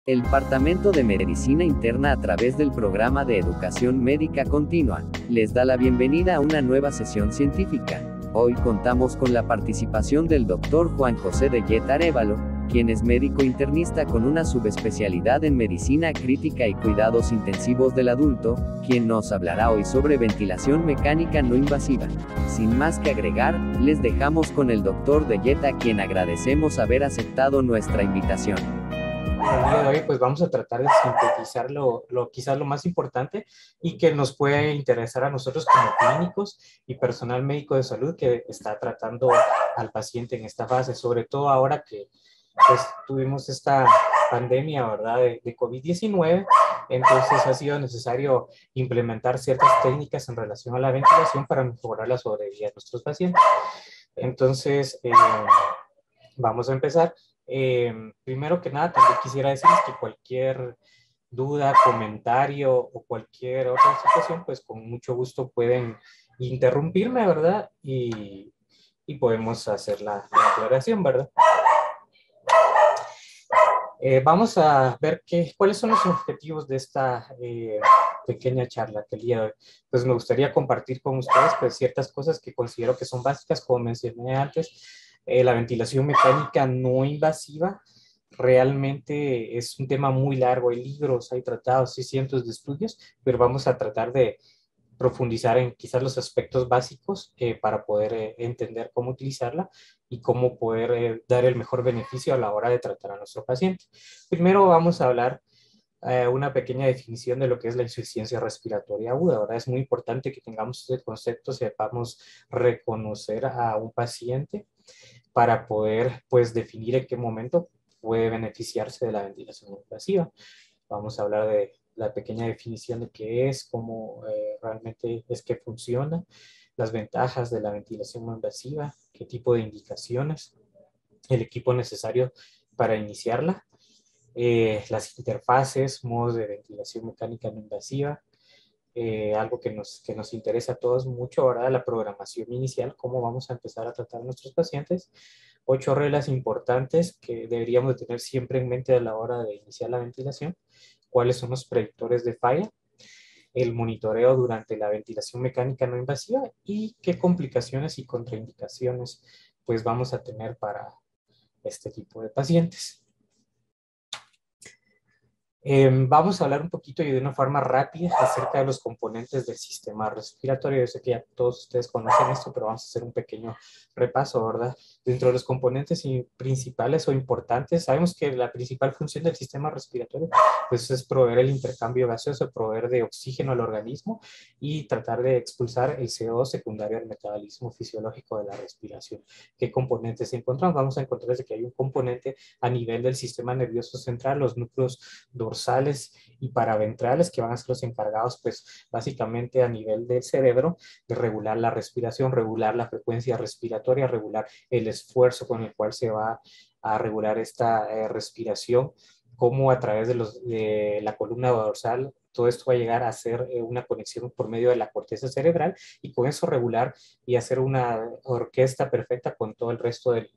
El Departamento de Medicina Interna, a través del Programa de Educación Médica Continua, les da la bienvenida a una nueva sesión científica. Hoy contamos con la participación del Dr. Juan José de Yeta Arévalo, quien es médico internista con una subespecialidad en medicina crítica y cuidados intensivos del adulto, quien nos hablará hoy sobre ventilación mecánica no invasiva. Sin más que agregar, les dejamos con el Dr. de Yeta, a quien agradecemos haber aceptado nuestra invitación. El día de hoy pues vamos a tratar de sintetizar quizás lo más importante y que nos puede interesar a nosotros como clínicos y personal médico de salud que está tratando al paciente en esta fase, sobre todo ahora que pues tuvimos esta pandemia, ¿verdad?, de COVID-19, entonces ha sido necesario implementar ciertas técnicas en relación a la ventilación para mejorar la sobrevida de nuestros pacientes. Entonces, vamos a empezar. Primero que nada, también quisiera decirles que cualquier duda, comentario o cualquier otra situación, pues con mucho gusto pueden interrumpirme, ¿verdad? Y podemos hacer la aclaración, ¿verdad? Vamos a ver cuáles son los objetivos de esta pequeña charla que el día de hoy. Pues me gustaría compartir con ustedes pues, ciertas cosas que considero que son básicas, como mencioné antes. La ventilación mecánica no invasiva realmente es un tema muy largo. Hay libros, hay tratados, hay cientos de estudios, pero vamos a tratar de profundizar en quizás los aspectos básicos para poder entender cómo utilizarla y cómo poder dar el mejor beneficio a la hora de tratar a nuestro paciente. Primero vamos a hablar una pequeña definición de lo que es la insuficiencia respiratoria aguda. Ahora es muy importante que tengamos este concepto, sepamos reconocer a un paciente para poder pues definir en qué momento puede beneficiarse de la ventilación invasiva. Vamos a hablar de la pequeña definición de qué es, cómo realmente es que funciona, las ventajas de la ventilación no invasiva, qué tipo de indicaciones, el equipo necesario para iniciarla, las interfaces, modos de ventilación mecánica no invasiva, algo que nos interesa a todos mucho ahora, la programación inicial, cómo vamos a empezar a tratar a nuestros pacientes. 8 reglas importantes que deberíamos de tener siempre en mente a la hora de iniciar la ventilación. Cuáles son los predictores de falla, el monitoreo durante la ventilación mecánica no invasiva y qué complicaciones y contraindicaciones pues vamos a tener para este tipo de pacientes. Vamos a hablar un poquito y de una forma rápida acerca de los componentes del sistema respiratorio. Yo sé que ya todos ustedes conocen esto, pero vamos a hacer un pequeño repaso, ¿verdad? Dentro de los componentes principales o importantes, sabemos que la principal función del sistema respiratorio pues, es proveer el intercambio gaseoso, proveer de oxígeno al organismo y tratar de expulsar el CO2 secundario al metabolismo fisiológico de la respiración. ¿Qué componentes encontramos? Vamos a encontrar que hay un componente a nivel del sistema nervioso central, los núcleos dorsales y paraventrales, que van a ser los encargados, pues, básicamente a nivel del cerebro, de regular la respiración, regular la frecuencia respiratoria, regular el esfuerzo con el cual se va a regular esta respiración, como a través de la columna dorsal, todo esto va a llegar a hacer una conexión por medio de la corteza cerebral y con eso regular y hacer una orquesta perfecta con todo el resto de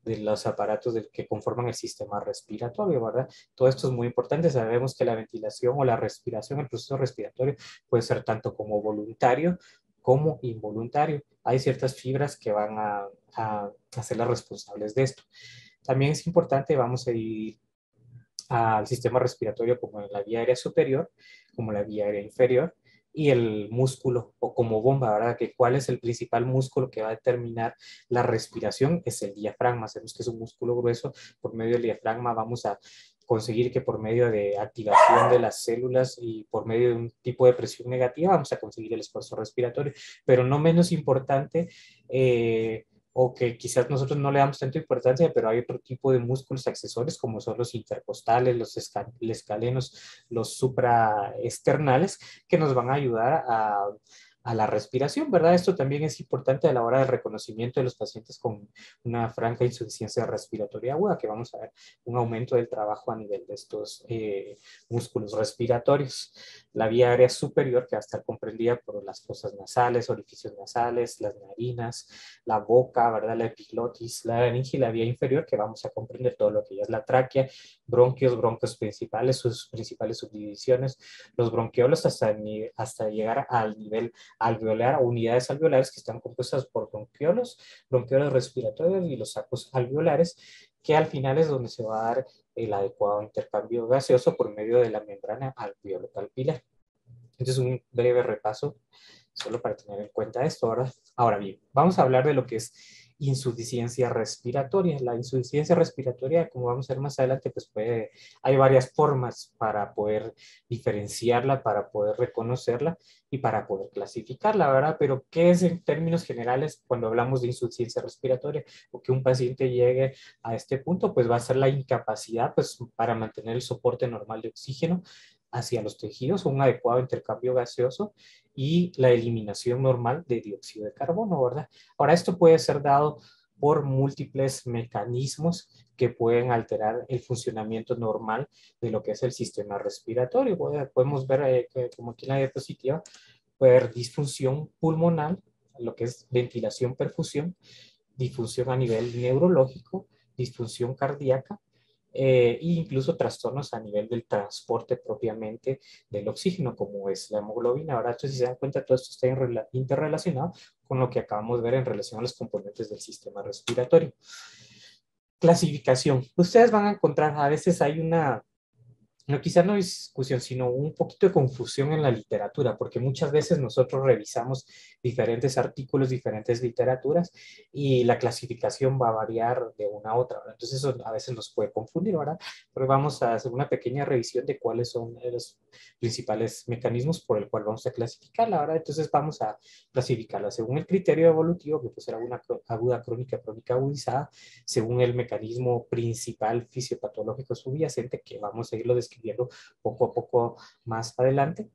los aparatos que conforman el sistema respiratorio, ¿verdad? Todo esto es muy importante. Sabemos que la ventilación o la respiración, el proceso respiratorio puede ser tanto como voluntario como involuntario. Hay ciertas fibras que van a ser las responsables de esto. También es importante, vamos a ir al sistema respiratorio como en la vía aérea superior, como la vía aérea inferior, y el músculo o como bomba, ¿verdad? Que cuál es el principal músculo que va a determinar la respiración es el diafragma. Sabemos que es un músculo grueso. Por medio del diafragma vamos a conseguir que por medio de activación de las células y por medio de un tipo de presión negativa vamos a conseguir el esfuerzo respiratorio. Pero no menos importante, o que quizás nosotros no le damos tanta importancia, pero hay otro tipo de músculos accesorios como son los intercostales, los escalenos, los supraesternales, que nos van a ayudar a la respiración, ¿verdad? Esto también es importante a la hora del reconocimiento de los pacientes con una franca insuficiencia respiratoria aguda, que vamos a ver un aumento del trabajo a nivel de estos músculos respiratorios. La vía aérea superior, que va a estar comprendida por las fosas nasales, orificios nasales, las narinas, la boca, ¿verdad? La epiglotis, la laringe, y la vía inferior, que vamos a comprender todo lo que ya es la tráquea, bronquios principales, sus principales subdivisiones, los bronquiolos hasta llegar al nivel alveolar, o unidades alveolares que están compuestas por bronquiolos, bronquiolos respiratorios y los sacos alveolares, que al final es donde se va a dar el adecuado intercambio gaseoso por medio de la membrana alveolo-palpilar. Entonces, un breve repaso solo para tener en cuenta esto, ¿verdad? Ahora bien, vamos a hablar de lo que es insuficiencia respiratoria. La insuficiencia respiratoria, como vamos a ver más adelante, pues hay varias formas para poder diferenciarla, para poder reconocerla y para poder clasificarla, ¿verdad? Pero, ¿qué es en términos generales cuando hablamos de insuficiencia respiratoria? O que un paciente llegue a este punto, pues va a ser la incapacidad, pues, para mantener el soporte normal de oxígeno hacia los tejidos, un adecuado intercambio gaseoso y la eliminación normal de dióxido de carbono, ¿verdad? Ahora, esto puede ser dado por múltiples mecanismos que pueden alterar el funcionamiento normal de lo que es el sistema respiratorio. Podemos ver, como aquí en la diapositiva, puede haber disfunción pulmonar, lo que es ventilación, perfusión, disfunción a nivel neurológico, disfunción cardíaca, e incluso trastornos a nivel del transporte propiamente del oxígeno, como es la hemoglobina. Ahora, entonces, si se dan cuenta, todo esto está interrelacionado con lo que acabamos de ver en relación a los componentes del sistema respiratorio. Clasificación. Ustedes van a encontrar, a veces hay no, quizá no discusión, sino un poquito de confusión en la literatura, porque muchas veces nosotros revisamos diferentes artículos, diferentes literaturas, y la clasificación va a variar de una a otra, ¿verdad? Entonces eso a veces nos puede confundir, ¿verdad? Pero vamos a hacer una pequeña revisión de cuáles son los principales mecanismos por el cual vamos a clasificarla, ¿verdad? Entonces vamos a clasificarla según el criterio evolutivo, que puede ser aguda, crónica, crónica agudizada, según el mecanismo principal fisiopatológico subyacente, que vamos a irlo describiendo poco a poco más adelante,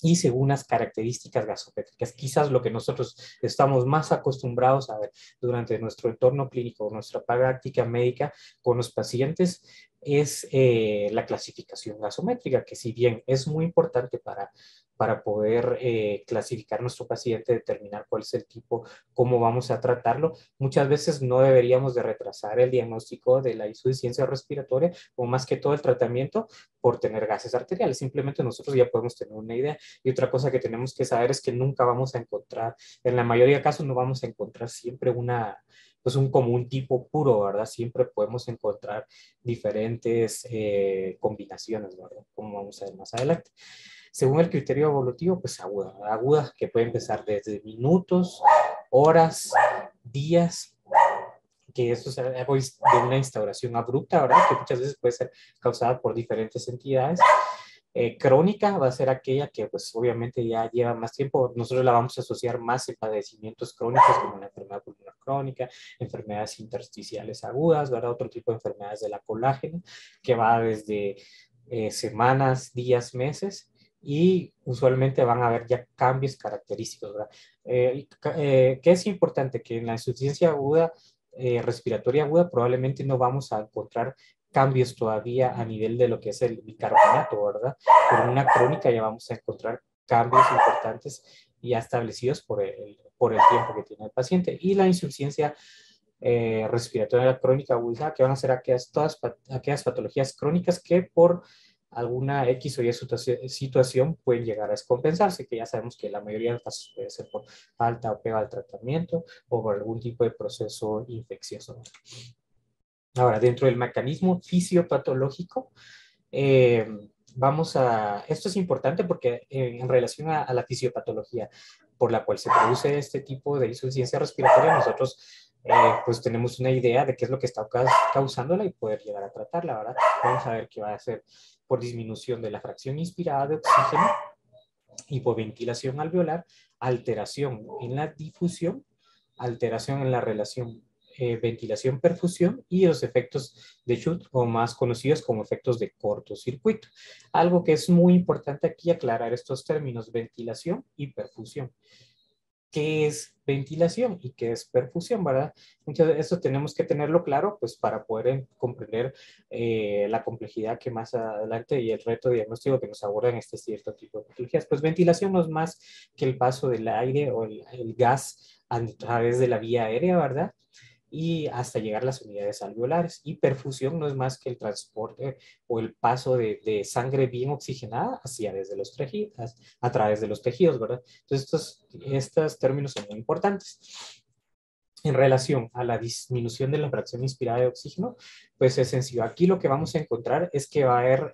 y según las características gasométricas. Quizás lo que nosotros estamos más acostumbrados a ver durante nuestro entorno clínico, nuestra práctica médica con los pacientes, es la clasificación gasométrica, que si bien es muy importante para poder clasificar nuestro paciente, determinar cuál es el tipo, cómo vamos a tratarlo, muchas veces no deberíamos de retrasar el diagnóstico de la insuficiencia respiratoria o más que todo el tratamiento por tener gases arteriales. Simplemente nosotros ya podemos tener una idea. Y otra cosa que tenemos que saber es que nunca vamos a encontrar, en la mayoría de casos no vamos a encontrar siempre pues un común tipo puro, ¿verdad? Siempre podemos encontrar diferentes combinaciones, ¿verdad? Como vamos a ver más adelante. Según el criterio evolutivo, pues aguda, que puede empezar desde minutos, horas, días, que esto es algo de una instauración abrupta, ¿verdad? Que muchas veces puede ser causada por diferentes entidades. Crónica va a ser aquella que pues obviamente ya lleva más tiempo. Nosotros la vamos a asociar más en padecimientos crónicos como la enfermedad pulmonar crónica, enfermedades intersticiales agudas, ¿verdad? Otro tipo de enfermedades de la colágeno, que va desde semanas, días, meses, y usualmente van a haber ya cambios característicos, ¿verdad? ¿Qué es importante? Que en la insuficiencia aguda, respiratoria aguda, probablemente no vamos a encontrar cambios todavía a nivel de lo que es el bicarbonato, ¿verdad? Pero en una crónica ya vamos a encontrar cambios importantes ya establecidos por el tiempo que tiene el paciente. Y la insuficiencia respiratoria crónica aguda, que van a ser aquellas patologías crónicas que por alguna X o Y situación pueden llegar a descompensarse, que ya sabemos que la mayoría de los casos puede ser por falta o pega al tratamiento o por algún tipo de proceso infeccioso. Ahora, dentro del mecanismo fisiopatológico, esto es importante porque en relación a la fisiopatología por la cual se produce este tipo de insuficiencia respiratoria, nosotros pues tenemos una idea de qué es lo que está causándola y poder llegar a tratarla, ¿verdad? Vamos a ver que va a ser por disminución de la fracción inspirada de oxígeno, hipoventilación alveolar, alteración en la difusión, alteración en la relación ventilación, perfusión y los efectos de Schut, o más conocidos como efectos de cortocircuito. Algo que es muy importante aquí aclarar estos términos, ventilación y perfusión. ¿Qué es ventilación y qué es perfusión, verdad? Muchas de eso tenemos que tenerlo claro, pues para poder comprender la complejidad que más adelante y el reto diagnóstico que nos aborda en este cierto tipo de patologías. Pues ventilación no es más que el paso del aire o el gas a través de la vía aérea, ¿verdad? Y hasta llegar a las unidades alveolares. Y perfusión no es más que el transporte o el paso de sangre bien oxigenada hacia desde los tejidos, a través de los tejidos, ¿verdad? Entonces, estos términos son muy importantes. En relación a la disminución de la fracción inspirada de oxígeno, pues es sencillo. Aquí lo que vamos a encontrar es que va a haber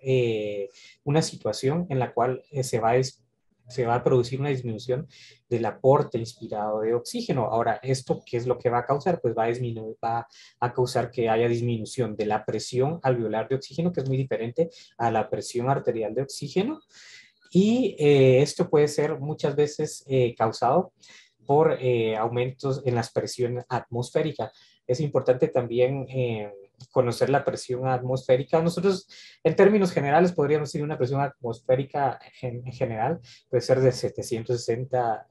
una situación en la cual se va a producir una disminución del aporte inspirado de oxígeno. Ahora, ¿esto qué es lo que va a causar? Pues va a causar que haya disminución de la presión alveolar de oxígeno, que es muy diferente a la presión arterial de oxígeno. Y esto puede ser muchas veces causado por aumentos en las presiones atmosféricas. Es importante también conocer la presión atmosférica. Nosotros, en términos generales, podríamos decir una presión atmosférica en general puede ser de 760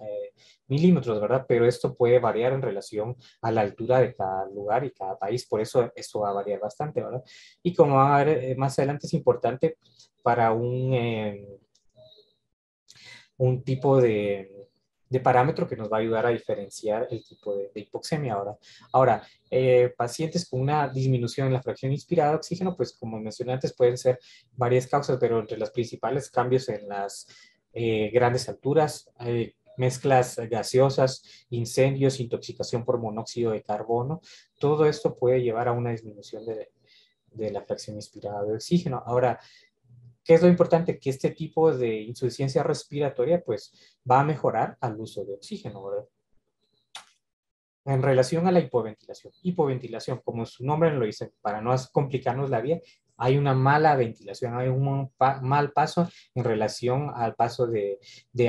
milímetros, ¿verdad? Pero esto puede variar en relación a la altura de cada lugar y cada país. Por eso esto va a variar bastante, ¿verdad? Y como va a ver más adelante, es importante para un tipo de parámetro que nos va a ayudar a diferenciar el tipo de hipoxemia. Ahora, pacientes con una disminución en la fracción inspirada de oxígeno, pues como mencioné antes, pueden ser varias causas, pero entre las principales cambios en las grandes alturas, mezclas gaseosas, incendios, intoxicación por monóxido de carbono, todo esto puede llevar a una disminución de la fracción inspirada de oxígeno. Ahora, ¿qué es lo importante? Que este tipo de insuficiencia respiratoria pues va a mejorar al uso de oxígeno, ¿verdad? En relación a la hipoventilación, como su nombre lo dice, para no complicarnos la vida, hay una mala ventilación, hay un mal paso en relación al paso de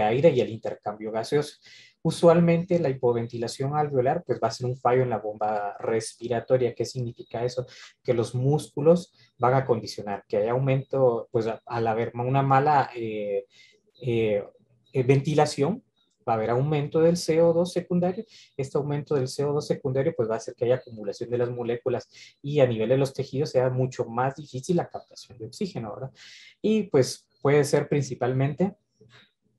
aire y el intercambio gaseoso. Usualmente la hipoventilación alveolar pues va a ser un fallo en la bomba respiratoria. ¿Qué significa eso? Que los músculos van a condicionar, que haya aumento, pues al haber una mala eh, ventilación, va a haber aumento del CO2 secundario. Este aumento del CO2 secundario pues va a hacer que haya acumulación de las moléculas y a nivel de los tejidos sea mucho más difícil la captación de oxígeno, ¿verdad? Y pues puede ser principalmente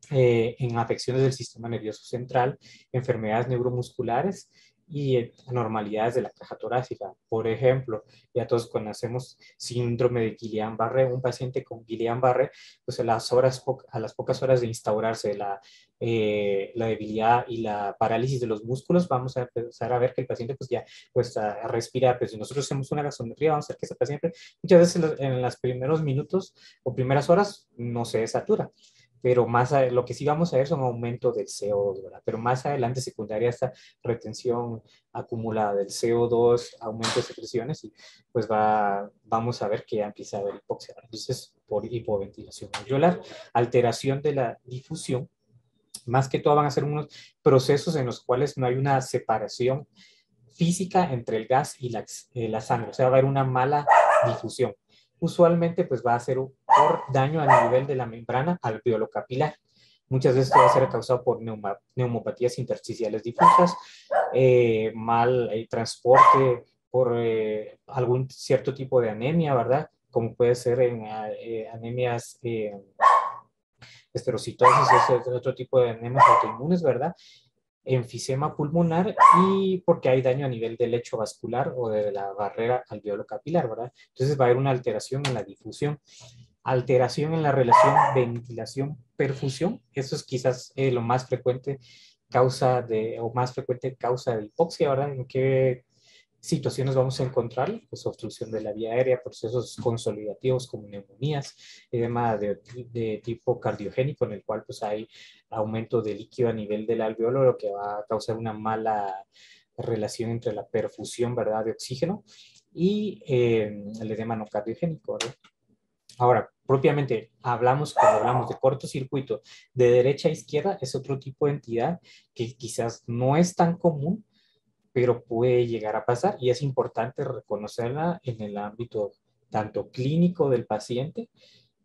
en afecciones del sistema nervioso central, enfermedades neuromusculares y anormalidades de la caja torácica. Por ejemplo, ya todos conocemos síndrome de Guillain-Barré. Un paciente con Guillain-Barré, pues a las pocas horas de instaurarse la debilidad y la parálisis de los músculos, vamos a empezar a ver que el paciente pues ya pues, respira. Pues si nosotros hacemos una gasometría, vamos a ver que ese paciente muchas veces en los primeros minutos o primeras horas no se satura, pero lo que sí vamos a ver son aumentos del CO2, ¿verdad? Pero más adelante, secundaria, esta retención acumulada del CO2, aumento de secreciones, y pues vamos a ver que ya empieza a haber hipoxia. Entonces, por hipoventilación alveolar, alteración de la difusión, más que todo van a ser unos procesos en los cuales no hay una separación física entre el gas y la sangre, o sea, va a haber una mala difusión. Usualmente pues va a ser por daño a nivel de la membrana alveolo-capilar. Muchas veces va a ser causado por neumopatías intersticiales difusas, mal transporte por algún cierto tipo de anemia, ¿verdad? Como puede ser en anemias esterocitosis, es otro tipo de anemias autoinmunes, ¿verdad? Enfisema pulmonar y porque hay daño a nivel del lecho vascular o de la barrera alveolo capilar, ¿verdad? Entonces va a haber una alteración en la difusión, alteración en la relación ventilación-perfusión. Eso es quizás lo más frecuente más frecuente causa de hipoxia, ¿verdad? ¿En qué situaciones vamos a encontrar? Pues obstrucción de la vía aérea, procesos consolidativos como neumonías, edema de tipo cardiogénico, en el cual pues hay aumento de líquido a nivel del alveolo, lo que va a causar una mala relación entre la perfusión, ¿verdad?, de oxígeno y el edema no cardiogénico, ¿verdad? Ahora, propiamente cuando hablamos de cortocircuito de derecha a izquierda, es otro tipo de entidad que quizás no es tan común, pero puede llegar a pasar y es importante reconocerla en el ámbito tanto clínico del paciente,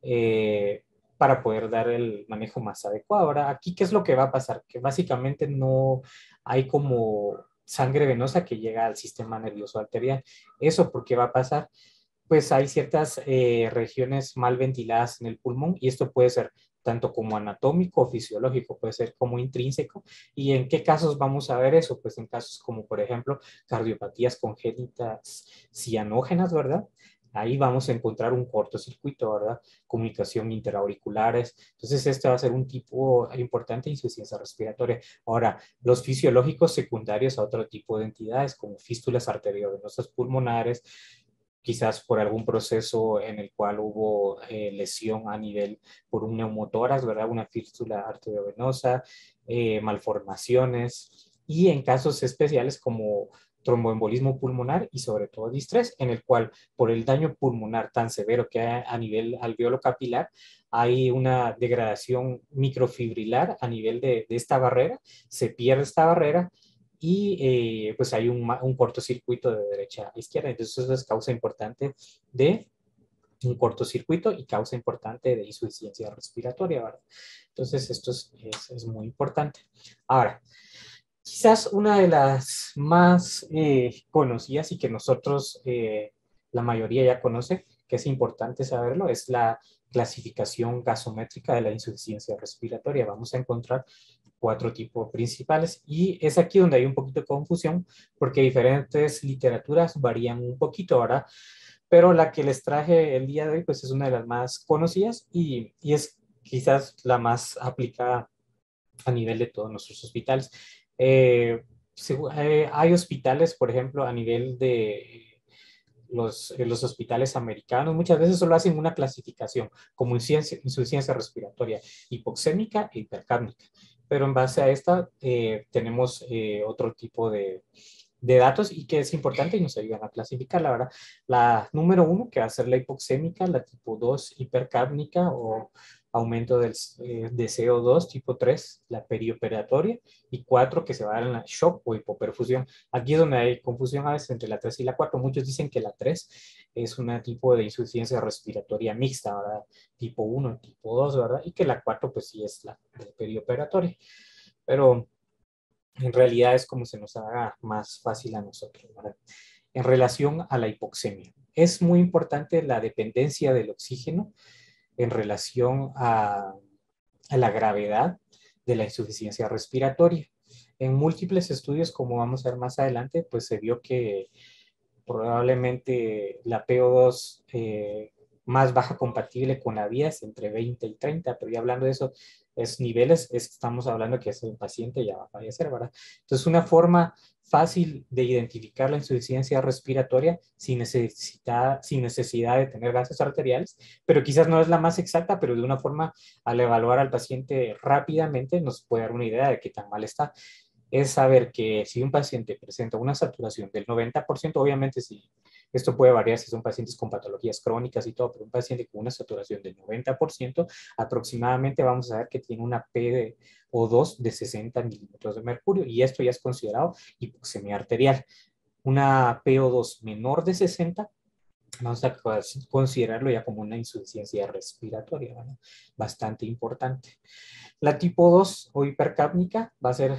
eh, para poder dar el manejo más adecuado. Ahora, aquí, ¿qué es lo que va a pasar? Que básicamente no hay como sangre venosa que llega al sistema nervioso arterial. ¿Eso por qué va a pasar? Pues hay ciertas regiones mal ventiladas en el pulmón y esto puede ser tanto como anatómico o fisiológico, puede ser como intrínseco. ¿Y en qué casos vamos a ver eso? Pues en casos como, por ejemplo, cardiopatías congénitas cianógenas, ¿verdad? Ahí vamos a encontrar un cortocircuito, ¿verdad? Comunicación interauriculares. Entonces, este va a ser un tipo importante de insuficiencia respiratoria. Ahora, los fisiológicos secundarios a otro tipo de entidades, como fístulas arteriovenosas pulmonares, quizás por algún proceso en el cual hubo lesión a nivel por un neumotórax, ¿verdad? Una fístula arteriovenosa, malformaciones y en casos especiales como tromboembolismo pulmonar y sobre todo distrés, en el cual por el daño pulmonar tan severo que hay a nivel alveolo capilar, hay una degradación microfibrilar a nivel de esta barrera, se pierde esta barrera y pues hay un cortocircuito de derecha a izquierda. Entonces eso es causa importante de un cortocircuito y causa importante de insuficiencia respiratoria, ¿verdad? Entonces esto es muy importante. Ahora, quizás una de las más conocidas y que nosotros, la mayoría ya conoce, que es importante saberlo, es la clasificación gasométrica de la insuficiencia respiratoria. Vamos a encontrar 4 tipos principales y es aquí donde hay un poquito de confusión porque diferentes literaturas varían un poquito ahora, pero la que les traje el día de hoy pues es una de las más conocidas y es quizás la más aplicada a nivel de todos nuestros hospitales. Eh, hay hospitales, por ejemplo, a nivel de los hospitales americanos, muchas veces solo hacen una clasificación como insuficiencia respiratoria hipoxémica e hipercápnica. Pero en base a esta tenemos otro tipo de datos y que es importante y nos ayudan a clasificar. La verdad, la número 1, que va a ser la hipoxémica, la tipo 2, hipercápnica o aumento de CO2, tipo 3, la perioperatoria, y 4, que se va a dar en la shock o hipoperfusión. Aquí es donde hay confusión a veces entre la 3 y la 4. Muchos dicen que la 3 es un tipo de insuficiencia respiratoria mixta, ¿verdad? Tipo 1, tipo 2, ¿verdad? Y que la 4 pues sí es la perioperatoria. Pero en realidad es como se nos haga más fácil a nosotros, ¿verdad? En relación a la hipoxemia, es muy importante la dependencia del oxígeno en relación a la gravedad de la insuficiencia respiratoria. En múltiples estudios, como vamos a ver más adelante, pues se vio que probablemente la PO2 más baja compatible con la vida es entre 20 y 30, pero ya hablando de eso, es niveles, estamos hablando que ese paciente ya va a fallecer, ¿verdad? Entonces, una forma fácil de identificar la insuficiencia respiratoria sin necesidad de tener gases arteriales, pero quizás no es la más exacta, pero de una forma al evaluar al paciente rápidamente nos puede dar una idea de qué tan mal está. Es saber que si un paciente presenta una saturación del 90%, obviamente si esto puede variar si son pacientes con patologías crónicas y todo, pero un paciente con una saturación del 90%, aproximadamente vamos a ver que tiene una P o 2 de 60 milímetros de mercurio y esto ya es considerado hipoxemia arterial. Una PO2 menor de 60, vamos a considerarlo ya como una insuficiencia respiratoria, ¿verdad? Bastante importante. La tipo 2 o hipercápnica va a ser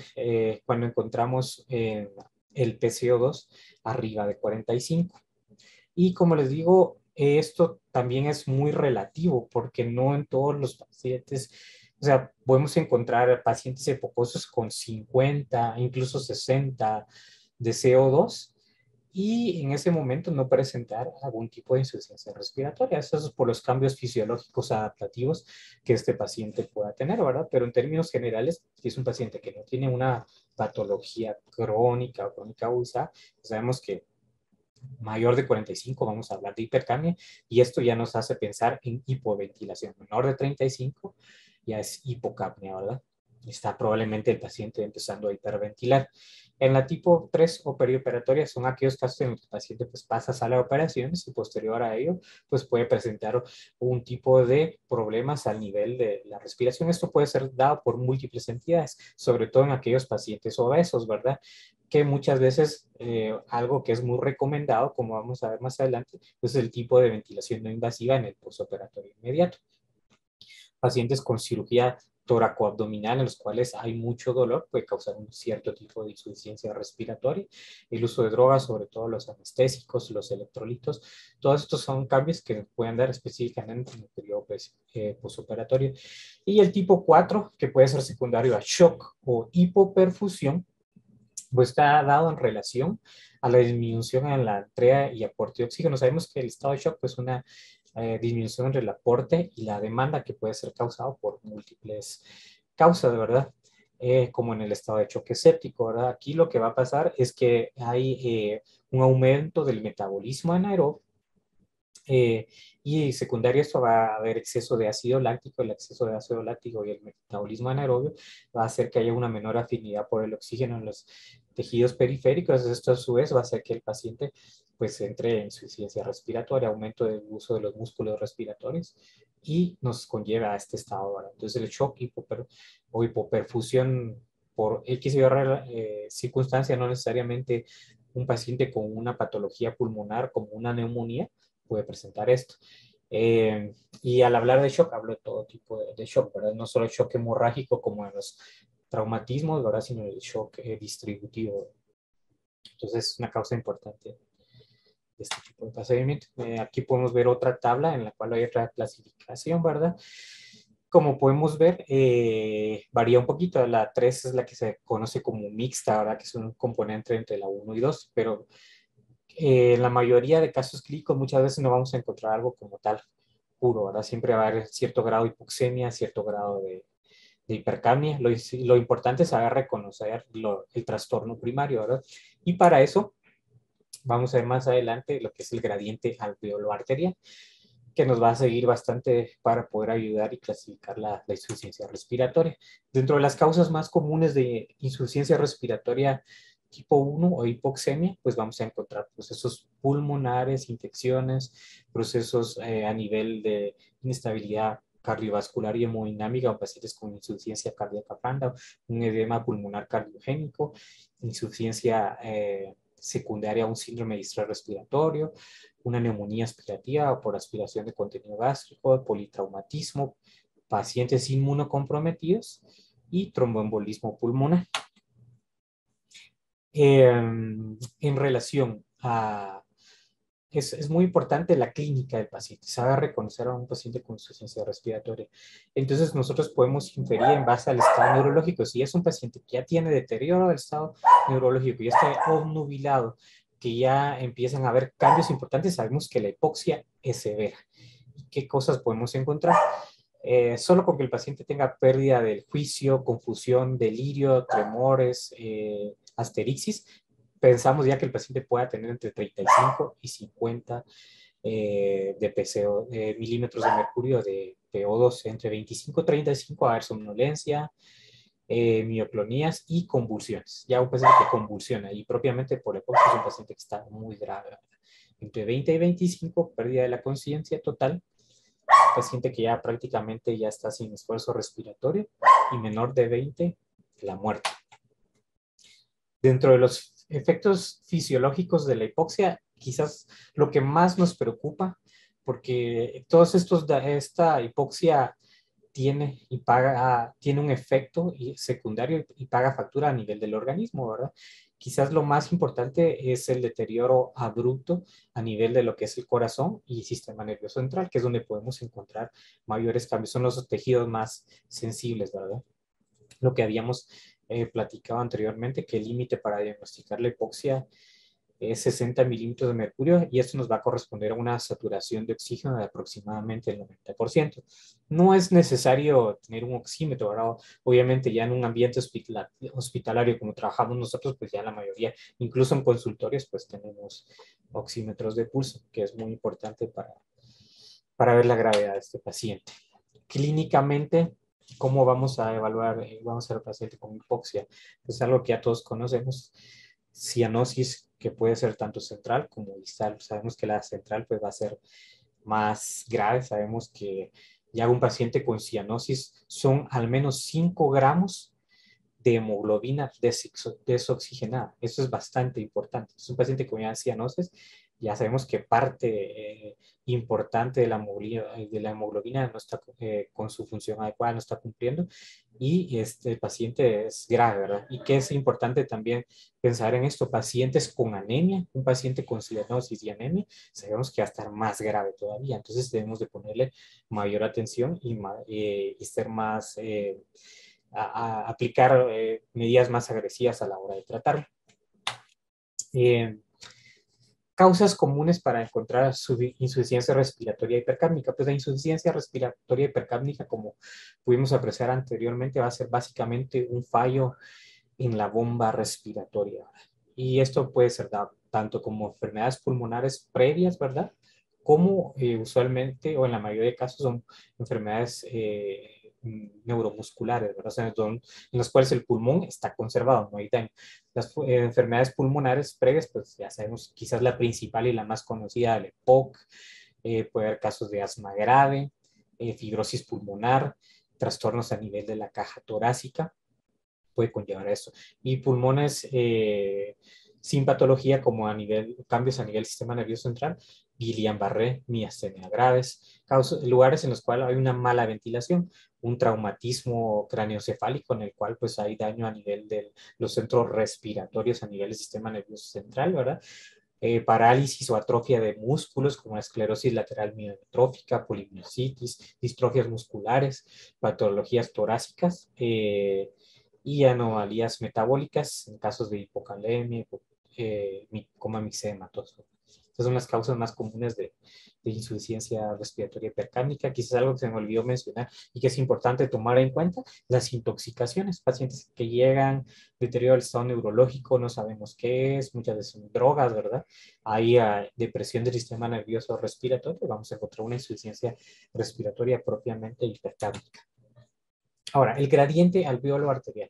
cuando encontramos el PCO2 arriba de 45. Y como les digo, esto también es muy relativo porque no en todos los pacientes, o sea, podemos encontrar pacientes hipocosos con 50, incluso 60 de CO2 y en ese momento no presentar algún tipo de insuficiencia respiratoria. Eso es por los cambios fisiológicos adaptativos que este paciente pueda tener, ¿verdad? Pero en términos generales, si es un paciente que no tiene una patología crónica o crónica aguda, sabemos que mayor de 45 vamos a hablar de hipercapnia y esto ya nos hace pensar en hipoventilación. Menor de 35 ya es hipocapnia, ¿verdad? Está probablemente el paciente empezando a hiperventilar. En la tipo 3 o perioperatoria son aquellos casos en los que el paciente pues, pasa a sala de operaciones y posterior a ello pues, puede presentar un tipo de problemas al nivel de la respiración. Esto puede ser dado por múltiples entidades, sobre todo en aquellos pacientes obesos, ¿verdad? que muchas veces algo que es muy recomendado, como vamos a ver más adelante, es el tipo de ventilación no invasiva en el postoperatorio inmediato. Pacientes con cirugía toracoabdominal en los cuales hay mucho dolor puede causar un cierto tipo de insuficiencia respiratoria. El uso de drogas, sobre todo los anestésicos, los electrolitos, todos estos son cambios que pueden dar específicamente en el periodo postoperatorio. Y el tipo 4, que puede ser secundario a shock o hipoperfusión, pues está dado en relación a la disminución en la entrega y aporte de oxígeno. Sabemos que el estado de shock es una disminución entre el aporte y la demanda que puede ser causado por múltiples causas, ¿verdad? Como en el estado de choque séptico, ¿verdad? Aquí lo que va a pasar es que hay un aumento del metabolismo anaerobio eh, y secundario a esto va a haber exceso de ácido láctico. El exceso de ácido láctico y el metabolismo anaerobio va a hacer que haya una menor afinidad por el oxígeno en los tejidos periféricos. Esto a su vez va a hacer que el paciente pues entre en insuficiencia respiratoria, aumento del uso de los músculos respiratorios y nos conlleva a este estado. ¿Verdad? Entonces el shock o hipoperfusión por X y circunstancia, no necesariamente un paciente con una patología pulmonar como una neumonía, puede presentar esto. Y al hablar de shock, hablo de todo tipo de shock, ¿verdad? No solo el shock hemorrágico como en los traumatismos, ¿verdad? Sino el shock distributivo. Entonces, es una causa importante de este tipo de procedimiento. Aquí podemos ver otra tabla en la cual hay otra clasificación, ¿verdad? Como podemos ver, varía un poquito. La 3 es la que se conoce como mixta, ¿verdad? Que es un componente entre la 1 y 2, pero en la mayoría de casos clínicos muchas veces no vamos a encontrar algo como tal puro, ¿verdad? Siempre va a haber cierto grado de hipoxemia, cierto grado de hipercapnia. Lo importante es saber reconocer el trastorno primario, ¿verdad? Y para eso vamos a ver más adelante lo que es el gradiente alveolo-arterial, que nos va a seguir bastante para poder ayudar y clasificar la insuficiencia respiratoria. Dentro de las causas más comunes de insuficiencia respiratoria tipo 1 o hipoxemia, pues vamos a encontrar procesos pulmonares, infecciones, procesos a nivel de inestabilidad cardiovascular y hemodinámica en pacientes con insuficiencia cardíaca blanda, un edema pulmonar cardiogénico, insuficiencia secundaria a un síndrome de distrés respiratorio, una neumonía aspirativa o por aspiración de contenido gástrico, politraumatismo, pacientes inmunocomprometidos y tromboembolismo pulmonar. En relación a... Es muy importante la clínica del paciente, saber reconocer a un paciente con insuficiencia respiratoria. Entonces nosotros podemos inferir en base al estado neurológico. Si es un paciente que ya tiene deterioro del estado neurológico, ya está obnubilado, que ya empiezan a haber cambios importantes, sabemos que la hipoxia es severa. ¿Y qué cosas podemos encontrar? Solo con que el paciente tenga pérdida del juicio, confusión, delirio, tremores, asterixis, pensamos ya que el paciente pueda tener entre 35 y 50 de PCO, milímetros de mercurio de PO2, entre 25 y 35 a haber somnolencia, mioclonías y convulsiones. Ya un paciente que convulsiona y propiamente por hipoxia es un paciente que está muy grave. Entre 20 y 25, pérdida de la conciencia total, paciente que ya prácticamente ya está sin esfuerzo respiratorio y menor de 20, la muerte. Dentro de los efectos fisiológicos de la hipoxia, quizás lo que más nos preocupa, porque esta hipoxia tiene un efecto secundario y paga factura a nivel del organismo, ¿verdad? Quizás lo más importante es el deterioro abrupto a nivel de lo que es el corazón y sistema nervioso central, que es donde podemos encontrar mayores cambios. Son los tejidos más sensibles, ¿verdad? Lo que habíamos platicado anteriormente, que el límite para diagnosticar la hipoxia es 60 milímetros de mercurio y esto nos va a corresponder a una saturación de oxígeno de aproximadamente el 90%. No es necesario tener un oxímetro, ¿verdad? Obviamente ya en un ambiente hospitalario como trabajamos nosotros, pues ya la mayoría, incluso en consultorios, pues tenemos oxímetros de pulso, que es muy importante para ver la gravedad de este paciente. Clínicamente, ¿cómo vamos a evaluar, vamos a ver paciente con hipoxia? Pues algo que ya todos conocemos, cianosis, que puede ser tanto central como distal. Sabemos que la central pues va a ser más grave. Sabemos que ya un paciente con cianosis son al menos 5 gramos de hemoglobina desoxigenada. Eso es bastante importante. Es un paciente con cianosis. Ya sabemos que parte importante de la hemoglobina no está con su función adecuada, no está cumpliendo, y este paciente es grave, ¿verdad? Y que es importante también pensar en esto, pacientes con anemia, un paciente con cianosis y anemia, sabemos que va a estar más grave todavía, entonces debemos de ponerle mayor atención y ser más, aplicar medidas más agresivas a la hora de tratar. Eh, Causas comunes para encontrar insuficiencia respiratoria hipercápnica. Pues la insuficiencia respiratoria hipercápnica, como pudimos apreciar anteriormente, va a ser básicamente un fallo en la bomba respiratoria. Y esto puede ser dado tanto como enfermedades pulmonares previas, ¿verdad? Como usualmente, o en la mayoría de casos, son enfermedades neuromusculares, ¿verdad? O sea, en las cuales el pulmón está conservado, no hay daño. Las enfermedades pulmonares previas, pues ya sabemos, quizás la principal y la más conocida, el EPOC, puede haber casos de asma grave, fibrosis pulmonar, trastornos a nivel de la caja torácica, puede conllevar a esto. Y pulmones sin patología, como cambios a nivel del sistema nervioso central, Guillain-Barré, miastenia graves, lugares en los cuales hay una mala ventilación, un traumatismo craneoencefálico en el cual pues hay daño a nivel de los centros respiratorios a nivel del sistema nervioso central, ¿verdad? Parálisis o atrofia de músculos como la esclerosis lateral miotrófica, polimiositis, distrofias musculares, patologías torácicas, y anomalías metabólicas en casos de hipocalemia, coma mixematoso. Estas son las causas más comunes de insuficiencia respiratoria hipercápnica. Quizás algo que se me olvidó mencionar y que es importante tomar en cuenta, las intoxicaciones. Pacientes que llegan deterioro del estado neurológico, no sabemos qué es, muchas veces son drogas, ¿verdad? Hay depresión del sistema nervioso respiratorio, vamos a encontrar una insuficiencia respiratoria propiamente hipercápnica. Ahora, el gradiente alveolo arterial.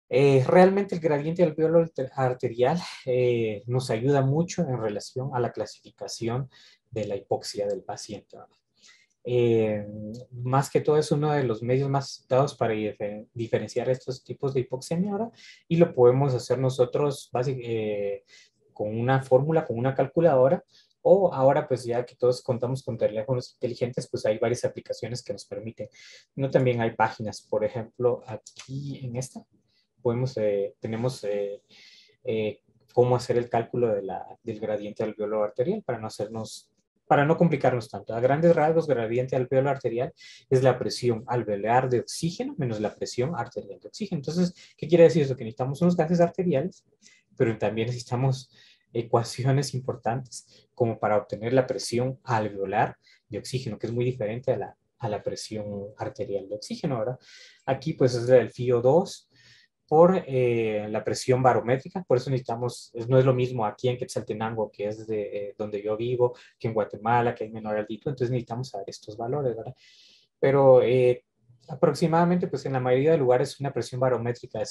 Realmente el gradiente alveolo arterial nos ayuda mucho en relación a la clasificación de la hipoxia del paciente. Más que todo es uno de los medios más dados para diferenciar estos tipos de hipoxemia ahora, y lo podemos hacer nosotros con una fórmula, con una calculadora, o ahora pues ya que todos contamos con teléfonos inteligentes, pues hay varias aplicaciones que nos permiten. No, también hay páginas, por ejemplo, aquí en esta tenemos eh, cómo hacer el cálculo del gradiente alveolo arterial para no complicarnos tanto. A grandes rasgos, gradiente alveolo arterial es la presión alveolar de oxígeno menos la presión arterial de oxígeno. Entonces, ¿qué quiere decir eso? Que necesitamos unos gases arteriales, pero también necesitamos ecuaciones importantes como para obtener la presión alveolar de oxígeno, que es muy diferente a la presión arterial de oxígeno, ¿verdad? Aquí pues es el FiO2 por la presión barométrica, por eso necesitamos, no es lo mismo aquí en Quetzaltenango, que es de donde yo vivo, que en Guatemala, que hay menor altitud, entonces necesitamos saber estos valores, ¿verdad? Pero aproximadamente, pues en la mayoría de lugares, una presión barométrica de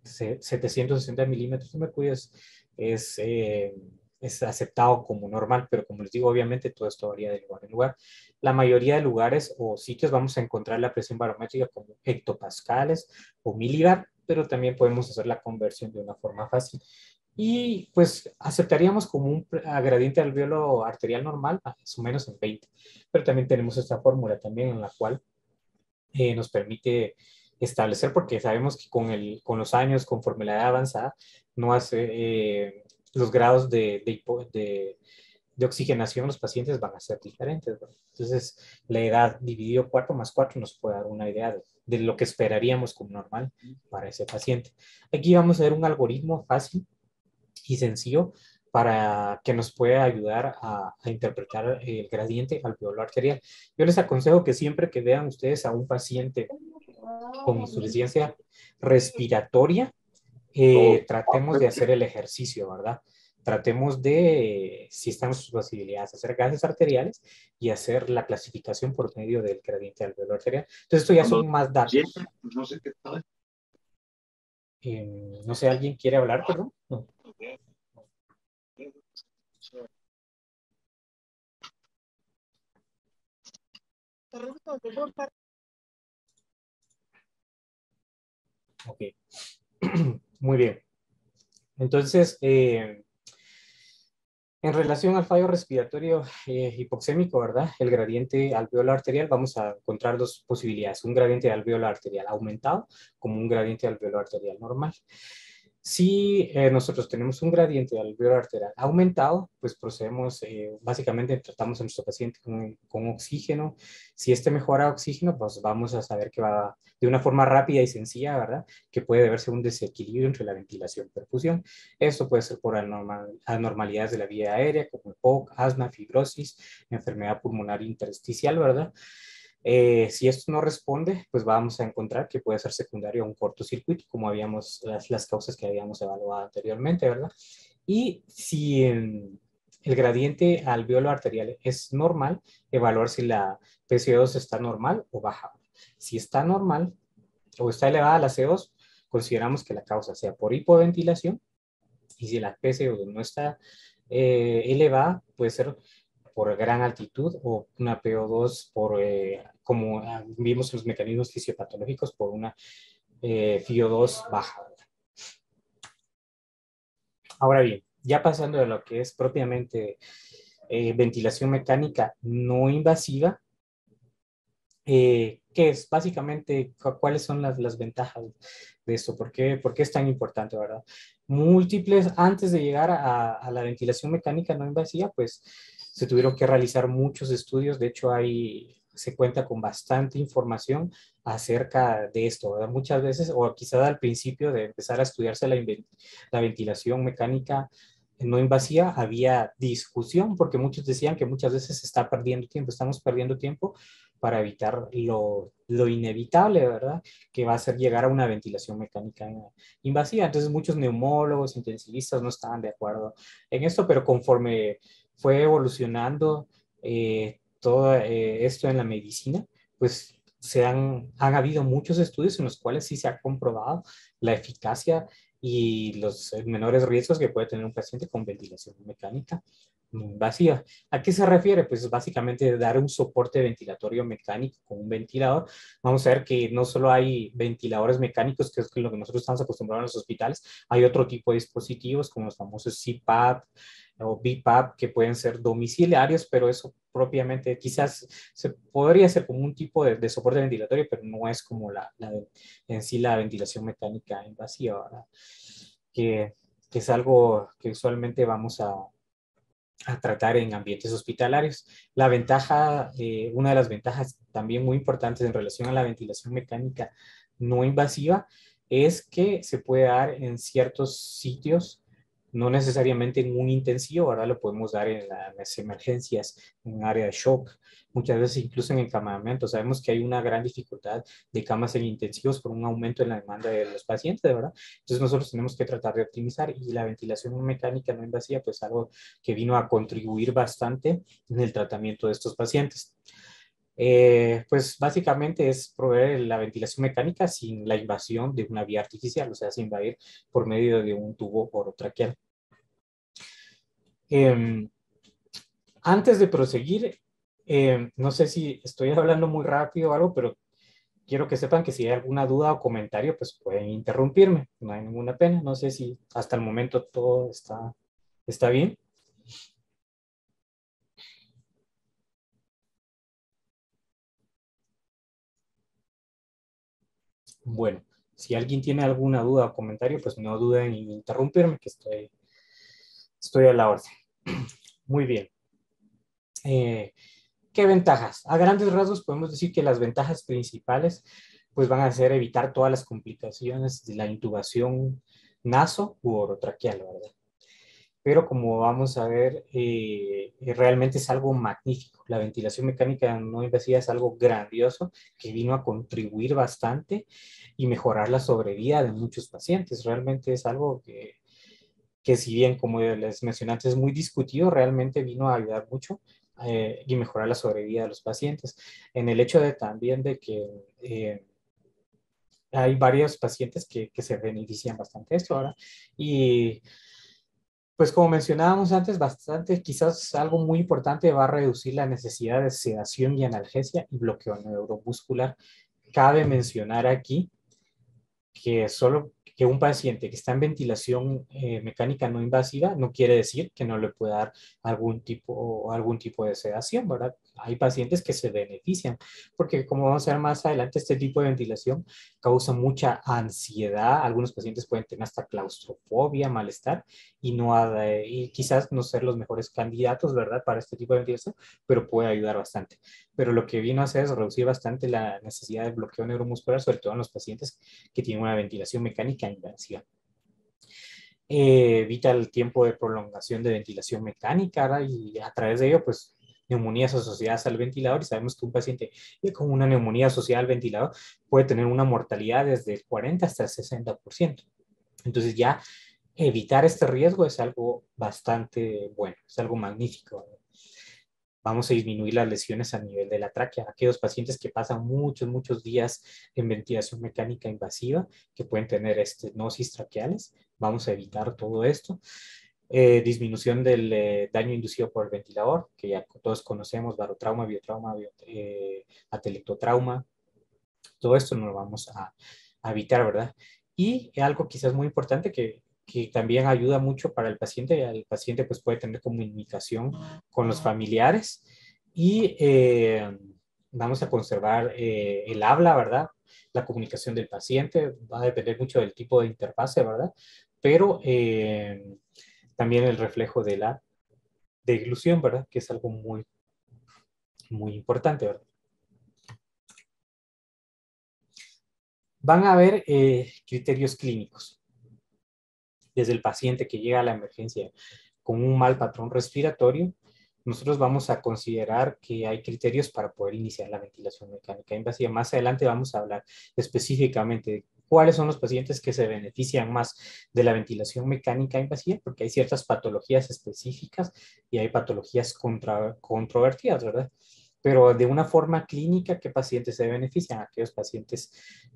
760 milímetros de mercurio es aceptado como normal, pero como les digo, obviamente todo esto varía de lugar en lugar. La mayoría de lugares o sitios vamos a encontrar la presión barométrica como hectopascales o milibar, pero también podemos hacer la conversión de una forma fácil. Y pues aceptaríamos como un gradiente alveolo arterial normal, más o menos en 20. Pero también tenemos esta fórmula también en la cual nos permite establecer, porque sabemos que con los años, conforme la edad avanzada, no hace, los grados de oxigenación en los pacientes van a ser diferentes, ¿no? Entonces, la edad dividido 4 más 4 nos puede dar una idea de lo que esperaríamos como normal para ese paciente. Aquí vamos a ver un algoritmo fácil y sencillo para que nos pueda ayudar a interpretar el gradiente alveolo arterial. Yo les aconsejo que siempre que vean ustedes a un paciente con insuficiencia respiratoria, tratemos de hacer el ejercicio, ¿verdad? Tratemos de, si están sus posibilidades, hacer gases arteriales y hacer la clasificación por medio del gradiente alveolo arterial. Entonces, esto ya son más datos. No sé qué tal. No sé, ¿alguien quiere hablar, perdón? No. Ok, muy bien. Entonces, en relación al fallo respiratorio hipoxémico, ¿verdad? El gradiente alveolar arterial, vamos a encontrar dos posibilidades, un gradiente alveolar arterial aumentado como un gradiente alveolar arterial normal. Si nosotros tenemos un gradiente alveolar arterial aumentado, pues procedemos, básicamente tratamos a nuestro paciente con oxígeno. Si este mejora oxígeno, pues vamos a saber que va de una forma rápida y sencilla, ¿verdad? Que puede deberse un desequilibrio entre la ventilación y perfusión. Esto puede ser por anormalidades de la vía aérea, como el POC, asma, fibrosis, enfermedad pulmonar intersticial, ¿verdad? Si esto no responde, pues vamos a encontrar que puede ser secundario a un cortocircuito, como habíamos, las causas que habíamos evaluado anteriormente, ¿verdad? Y si el gradiente alveolo arterial es normal, evaluar si la PCO2 está normal o baja. Si está normal o está elevada la CO2, consideramos que la causa sea por hipoventilación, y si la PCO2 no está elevada, puede ser por gran altitud o una PO2 por, como vimos en los mecanismos fisiopatológicos, por una FiO2 baja. Ahora bien, ya pasando de lo que es propiamente ventilación mecánica no invasiva, ¿qué es? Básicamente, ¿cuáles son las ventajas de esto? Por qué es tan importante, verdad? Múltiples, antes de llegar a la ventilación mecánica no invasiva, pues se tuvieron que realizar muchos estudios. De hecho, se cuenta con bastante información acerca de esto, ¿verdad? Muchas veces, o quizás al principio de empezar a estudiarse la ventilación mecánica no invasiva, había discusión, porque muchos decían que muchas veces se está perdiendo tiempo, estamos perdiendo tiempo para evitar lo inevitable, ¿verdad? Que va a ser llegar a una ventilación mecánica invasiva. Entonces muchos neumólogos, intensivistas no estaban de acuerdo en esto, pero conforme fue evolucionando todo esto en la medicina, pues han habido muchos estudios en los cuales sí se ha comprobado la eficacia y los menores riesgos que puede tener un paciente con ventilación mecánica vacía. ¿A qué se refiere? Pues básicamente dar un soporte ventilatorio mecánico con un ventilador. Vamos a ver que no solo hay ventiladores mecánicos, que es lo que nosotros estamos acostumbrados en los hospitales, hay otro tipo de dispositivos como los famosos CPAP o BiPAP que pueden ser domiciliarios, pero eso propiamente quizás se podría ser como un tipo de soporte ventilatorio, pero no es como en sí la ventilación mecánica invasiva, ¿verdad? Que es algo que usualmente vamos a tratar en ambientes hospitalarios. La ventaja, una de las ventajas también muy importantes en relación a la ventilación mecánica no invasiva es que se puede dar en ciertos sitios, no necesariamente en un intensivo, ahora lo podemos dar en las emergencias, en un área de shock, muchas veces incluso en encamamiento. Sabemos que hay una gran dificultad de camas en intensivos por un aumento en la demanda de los pacientes, ¿verdad? Entonces nosotros tenemos que tratar de optimizar y la ventilación mecánica no invasiva, pues algo que vino a contribuir bastante en el tratamiento de estos pacientes. Pues básicamente es proveer la ventilación mecánica sin la invasión de una vía artificial, o sea, sin invadir por medio de un tubo orotraqueal. Antes de proseguir, no sé si estoy hablando muy rápido o algo, pero quiero que sepan que si hay alguna duda o comentario, pues pueden interrumpirme, no hay ninguna pena. No sé si hasta el momento todo está bien. Bueno, si alguien tiene alguna duda o comentario, pues no duden en interrumpirme, que estoy a la orden. Muy bien. ¿Qué ventajas? A grandes rasgos podemos decir que las ventajas principales pues van a ser evitar todas las complicaciones de la intubación naso u orotraqueal, ¿verdad? Pero como vamos a ver, realmente es algo magnífico. La ventilación mecánica no invasiva es algo grandioso que vino a contribuir bastante y mejorar la sobrevida de muchos pacientes. Realmente es algo que si bien, como les mencioné antes, es muy discutido, realmente vino a ayudar mucho y mejorar la sobrevida de los pacientes. En el hecho de también de que hay varios pacientes que se benefician bastante de esto ahora. Y pues como mencionábamos antes, bastante, quizás algo muy importante va a reducir la necesidad de sedación y analgesia y bloqueo neuromuscular. Cabe mencionar aquí que solo que un paciente que está en ventilación mecánica no invasiva no quiere decir que no le pueda dar algún tipo de sedación, ¿verdad? Hay pacientes que se benefician, porque como vamos a ver más adelante, este tipo de ventilación causa mucha ansiedad. Algunos pacientes pueden tener hasta claustrofobia, malestar, y quizás no ser los mejores candidatos, ¿verdad? Para este tipo de ventilación, pero puede ayudar bastante. Pero lo que vino a hacer es reducir bastante la necesidad de bloqueo neuromuscular, sobre todo en los pacientes que tienen una ventilación mecánica invasiva. Evita el tiempo de prolongación de ventilación mecánica, ¿verdad? Y a través de ello, pues, neumonías asociadas al ventilador, y sabemos que un paciente con una neumonía asociada al ventilador puede tener una mortalidad desde el 40 hasta el 60%. Entonces ya evitar este riesgo es algo bastante bueno, es algo magnífico. Vamos a disminuir las lesiones a nivel de la tráquea. Aquellos pacientes que pasan muchos días en ventilación mecánica invasiva, que pueden tener estenosis traqueales, vamos a evitar todo esto. Disminución del daño inducido por el ventilador, que ya todos conocemos, barotrauma, biotrauma, atelectotrauma. Todo esto no lo vamos a evitar, ¿verdad? Y algo quizás muy importante que también ayuda mucho para el paciente pues puede tener comunicación con los familiares y vamos a conservar el habla, ¿verdad? La comunicación del paciente va a depender mucho del tipo de interfase, ¿verdad? Pero también el reflejo de la deglución, ¿verdad? Que es algo muy importante, ¿verdad? Van a haber criterios clínicos. Desde el paciente que llega a la emergencia con un mal patrón respiratorio, nosotros vamos a considerar que hay criterios para poder iniciar la ventilación mecánica invasiva. Más adelante vamos a hablar específicamente de cuáles son los pacientes que se benefician más de la ventilación mecánica invasiva, porque hay ciertas patologías específicas y hay patologías controvertidas, ¿verdad? Pero de una forma clínica, ¿qué pacientes se benefician? Aquellos pacientes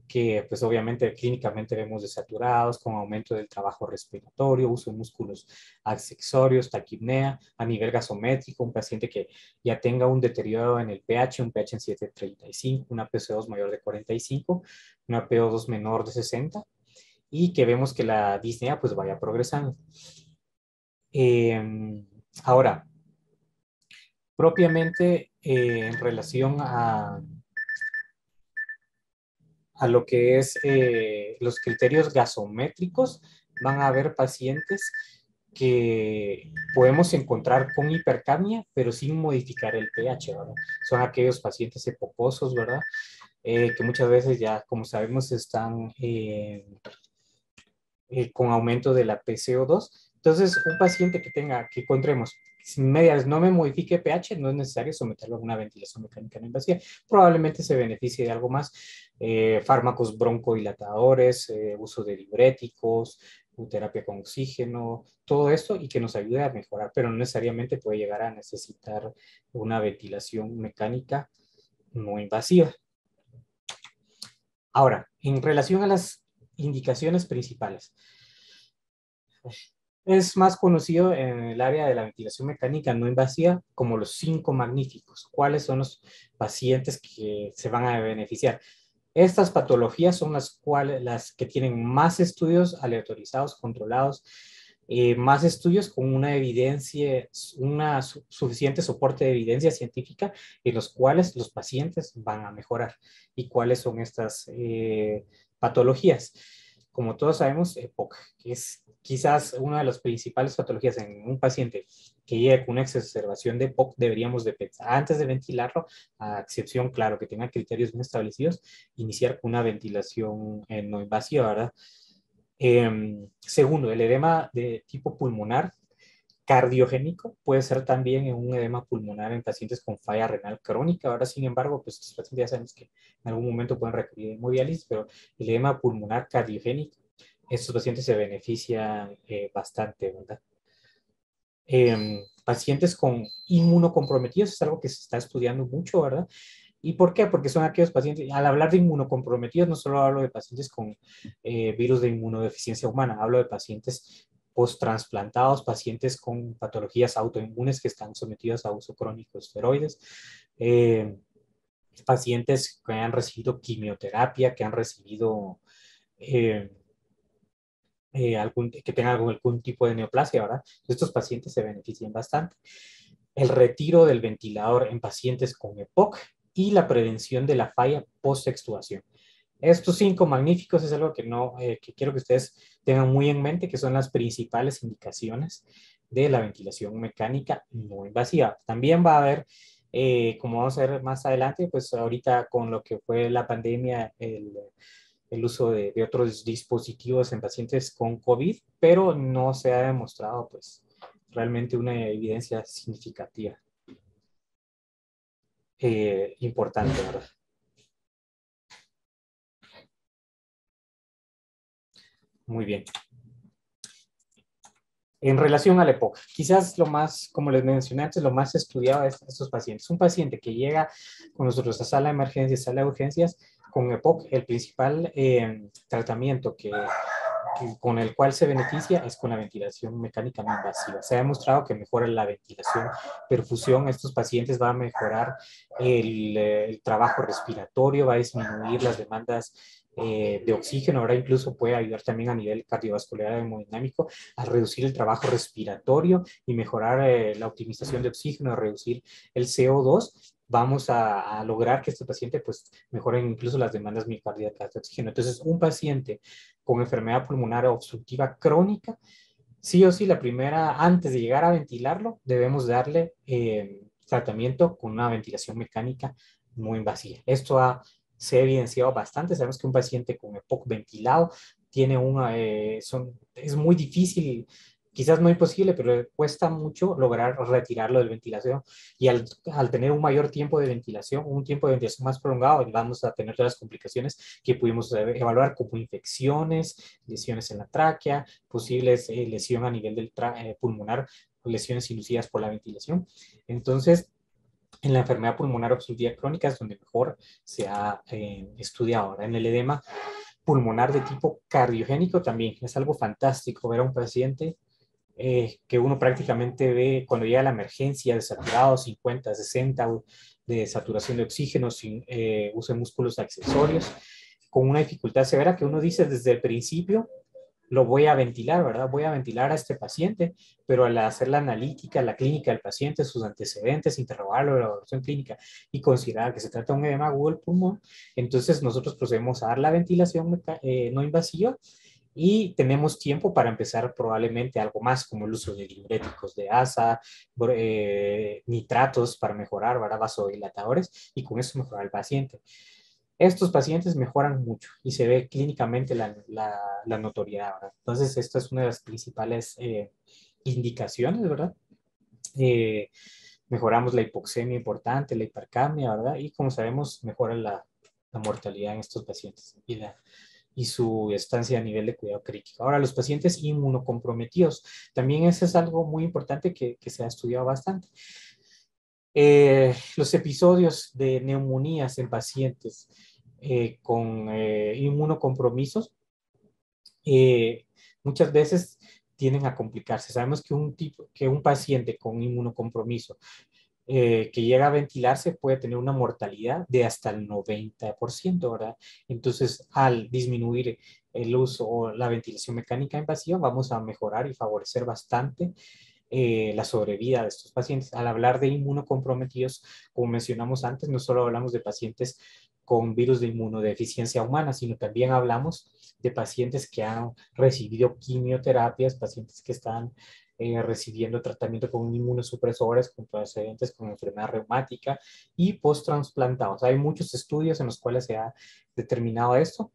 que, pues obviamente, clínicamente vemos desaturados, con aumento del trabajo respiratorio, uso de músculos accesorios, taquipnea, a nivel gasométrico, un paciente que ya tenga un deterioro en el pH, un pH en 7,35, una PCO2 mayor de 45, una PO2 menor de 60, y que vemos que la disnea pues vaya progresando. Ahora, propiamente en relación a lo que es los criterios gasométricos, van a haber pacientes que podemos encontrar con hipercapnia, pero sin modificar el pH, ¿verdad? Son aquellos pacientes hipocosos, ¿verdad? Que muchas veces ya, como sabemos, están con aumento de la PCO2. Entonces, un paciente que encontremos media vez no me modifique pH, no es necesario someterlo a una ventilación mecánica no invasiva. Probablemente se beneficie de algo más, fármacos broncodilatadores, uso de diuréticos, terapia con oxígeno, todo esto y que nos ayude a mejorar, pero no necesariamente puede llegar a necesitar una ventilación mecánica no invasiva. Ahora, en relación a las indicaciones principales, es más conocido en el área de la ventilación mecánica no invasiva como los 5 magníficos. ¿Cuáles son los pacientes que se van a beneficiar? Estas patologías son las que tienen más estudios aleatorizados, controlados, más estudios con una evidencia, suficiente soporte de evidencia científica en los cuales los pacientes van a mejorar. ¿Y cuáles son estas patologías? Como todos sabemos, EPOC, que es quizás una de las principales patologías en un paciente que llega con una exacerbación de EPOC, deberíamos de pensar antes de ventilarlo, a excepción, claro, que tenga criterios bien establecidos, iniciar con una ventilación no invasiva, ¿verdad? Segundo, el edema de tipo pulmonar cardiogénico puede ser también en un edema pulmonar en pacientes con falla renal crónica. Ahora, sin embargo, pues estos pacientes ya sabemos que en algún momento pueden requerir hemodiálisis, pero el edema pulmonar cardiogénico, estos pacientes se benefician bastante, ¿verdad? Pacientes con inmunocomprometidos es algo que se está estudiando mucho, ¿verdad? ¿Y por qué? Porque son aquellos pacientes, al hablar de inmunocomprometidos, no solo hablo de pacientes con virus de inmunodeficiencia humana, hablo de pacientes post-transplantados, pacientes con patologías autoinmunes que están sometidos a uso crónico de esteroides, pacientes que han recibido quimioterapia, que han recibido eh, que tengan algún tipo de neoplasia, ¿verdad? Estos pacientes se benefician bastante. El retiro del ventilador en pacientes con EPOC y la prevención de la falla post-extubación. Estos 5 magníficos es algo que, no, que quiero que ustedes tengan muy en mente, que son las principales indicaciones de la ventilación mecánica no invasiva. También va a haber, como vamos a ver más adelante, pues ahorita con lo que fue la pandemia, el uso de otros dispositivos en pacientes con COVID, pero no se ha demostrado pues realmente una evidencia significativa importante, ¿verdad? Muy bien. En relación al EPOC, quizás lo más, como les mencioné antes, lo más estudiado es estos pacientes. Un paciente que llega con nosotros a sala de emergencias, sala de urgencias, con EPOC, el principal tratamiento con el cual se beneficia es con la ventilación mecánica no invasiva. Se ha demostrado que mejora la ventilación, perfusión, estos pacientes va a mejorar el trabajo respiratorio, va a disminuir las demandas de oxígeno, ahora incluso puede ayudar también a nivel cardiovascular hemodinámico a reducir el trabajo respiratorio y mejorar la optimización de oxígeno, a reducir el CO2. Vamos a lograr que este paciente pues mejoren incluso las demandas miocardíacas de oxígeno. Entonces, un paciente con enfermedad pulmonar obstructiva crónica, sí o sí, la primera, antes de llegar a ventilarlo, debemos darle tratamiento con una ventilación mecánica no invasiva. Se ha evidenciado bastante. Sabemos que un paciente con EPOC ventilado tiene es muy difícil, quizás no imposible, pero cuesta mucho lograr retirarlo de ventilación. Y al tener un mayor tiempo de ventilación, un tiempo de ventilación más prolongado, vamos a tener todas las complicaciones que pudimos evaluar, como infecciones, lesiones en la tráquea, posibles lesión a nivel del pulmonar, lesiones inducidas por la ventilación. Entonces, en la enfermedad pulmonar obstructiva crónica es donde mejor se ha estudiado. Ahora, en el edema pulmonar de tipo cardiogénico también es algo fantástico ver a un paciente que uno prácticamente ve cuando llega a la emergencia de saturado 50, 60 de saturación de oxígeno sin uso de músculos accesorios, con una dificultad severa que uno dice desde el principio, lo voy a ventilar, ¿verdad? Voy a ventilar a este paciente, pero al hacer la analítica, la clínica del paciente, sus antecedentes, interrogarlo, la evaluación clínica y considerar que se trata de un edema agudo del pulmón, entonces nosotros procedemos a dar la ventilación no invasiva y tenemos tiempo para empezar probablemente algo más como el uso de diuréticos de asa, nitratos para mejorar, ¿verdad? Vasodilatadores y con eso mejorar el paciente. Estos pacientes mejoran mucho y se ve clínicamente la notoriedad, ¿verdad? Entonces, esta es una de las principales indicaciones, ¿verdad? Eh, Mejoramos la hipoxemia importante, la hipercapnia, ¿verdad? Y como sabemos, mejora la mortalidad en estos pacientes y su estancia a nivel de cuidado crítico. Ahora, los pacientes inmunocomprometidos, también eso es algo muy importante que se ha estudiado bastante. Los episodios de neumonías en pacientes con inmunocompromisos eh, muchas veces tienden a complicarse. Sabemos que un paciente con inmunocompromiso que llega a ventilarse puede tener una mortalidad de hasta el 90%, ¿verdad? Entonces, al disminuir el uso o la ventilación mecánica invasiva, vamos a mejorar y favorecer bastante la sobrevida de estos pacientes. Al hablar de inmunocomprometidos, como mencionamos antes, no solo hablamos de pacientes con virus de inmunodeficiencia humana, sino también hablamos de pacientes que han recibido quimioterapias, pacientes que están recibiendo tratamiento con inmunosupresores, con pacientes con enfermedad reumática y post-transplantados. Hay muchos estudios en los cuales se ha determinado esto.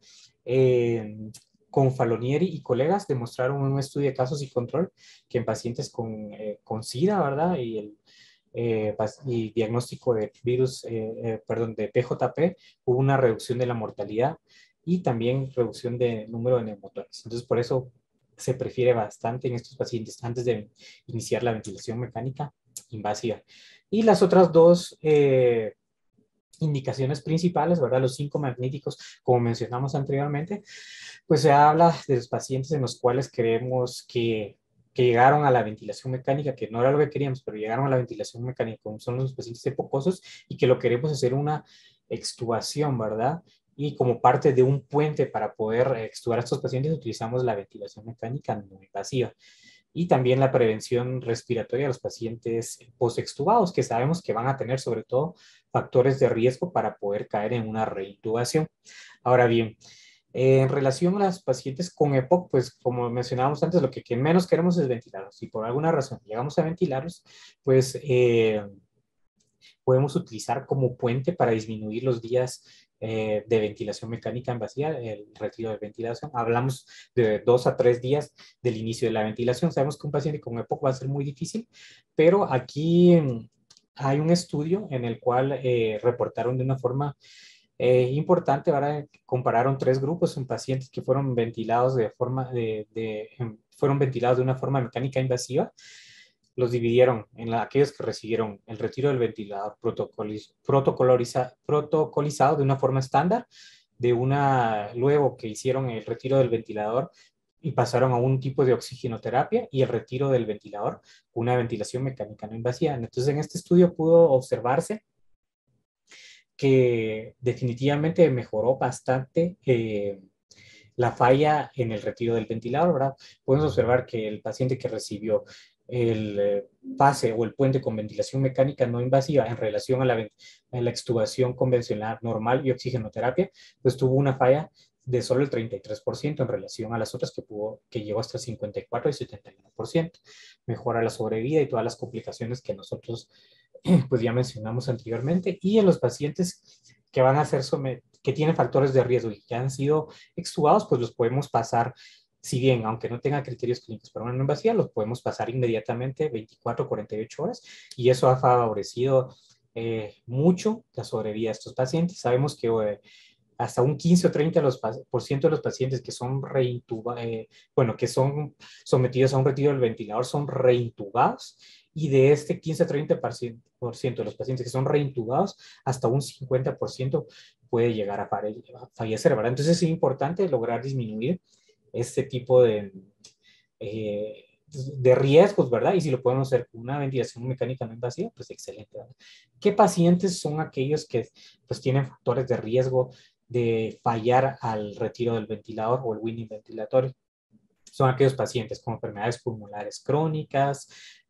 Con Falonieri y colegas demostraron en un estudio de casos y control que en pacientes con SIDA, ¿verdad? Y diagnóstico de virus, perdón, de PJP, hubo una reducción de la mortalidad y también reducción de número de neumotoras. Entonces, por eso se prefiere bastante en estos pacientes antes de iniciar la ventilación mecánica invasiva. Y las otras dos indicaciones principales, ¿verdad? Los 5 magníficos, como mencionamos anteriormente, pues se habla de los pacientes en los cuales creemos que llegaron a la ventilación mecánica, que no era lo que queríamos, pero llegaron a la ventilación mecánica, como son los pacientes hipocosos, y que lo queremos hacer una extubación, ¿verdad? Y como parte de un puente para poder extubar a estos pacientes, utilizamos la ventilación mecánica no invasiva. Y también la prevención respiratoria de los pacientes postextubados, que sabemos que van a tener sobre todo factores de riesgo para poder caer en una reintubación. Ahora bien, en relación a las pacientes con EPOC, pues como mencionábamos antes, lo que menos queremos es ventilarlos. Si por alguna razón llegamos a ventilarlos, pues podemos utilizar como puente para disminuir los días de ventilación mecánica invasiva, el retiro de ventilación. Hablamos de 2 a 3 días del inicio de la ventilación. Sabemos que un paciente con EPOC va a ser muy difícil, pero aquí hay un estudio en el cual reportaron de una forma importante. Ahora compararon 3 grupos en pacientes que fueron ventilados fueron ventilados de una forma mecánica invasiva. Los dividieron en aquellos que recibieron el retiro del ventilador protocolizado de una forma estándar, luego que hicieron el retiro del ventilador y pasaron a un tipo de oxigenoterapia y el retiro del ventilador, una ventilación mecánica no invasiva. Entonces, en este estudio pudo observarse que definitivamente mejoró bastante la falla en el retiro del ventilador, ¿verdad? Podemos observar que el paciente que recibió el pase o el puente con ventilación mecánica no invasiva en relación a la extubación convencional normal y oxigenoterapia, pues tuvo una falla de solo el 33% en relación a las otras que llegó hasta el 54 y 71%. Mejora la sobrevida y todas las complicaciones que nosotros pues ya mencionamos anteriormente. Y en los pacientes que van a ser que tienen factores de riesgo y que han sido extubados, pues los podemos pasar, si bien, aunque no tengan criterios clínicos para una no invasiva, los podemos pasar inmediatamente 24 48 horas, y eso ha favorecido mucho la sobrevida de estos pacientes. Sabemos que hasta un 15 o 30% de los pacientes que son que son sometidos a un retiro del ventilador son reintubados, y de este 15 a 30% de los pacientes que son reintubados, hasta un 50% puede llegar a fallecer, ¿verdad? Entonces es importante lograr disminuir este tipo de riesgos, ¿verdad? Y si lo podemos hacer con una ventilación mecánica no invasiva, pues excelente, ¿verdad? ¿Qué pacientes son aquellos que pues tienen factores de riesgo de fallar al retiro del ventilador o el winning ventilatorio? Son aquellos pacientes con enfermedades pulmonares crónicas,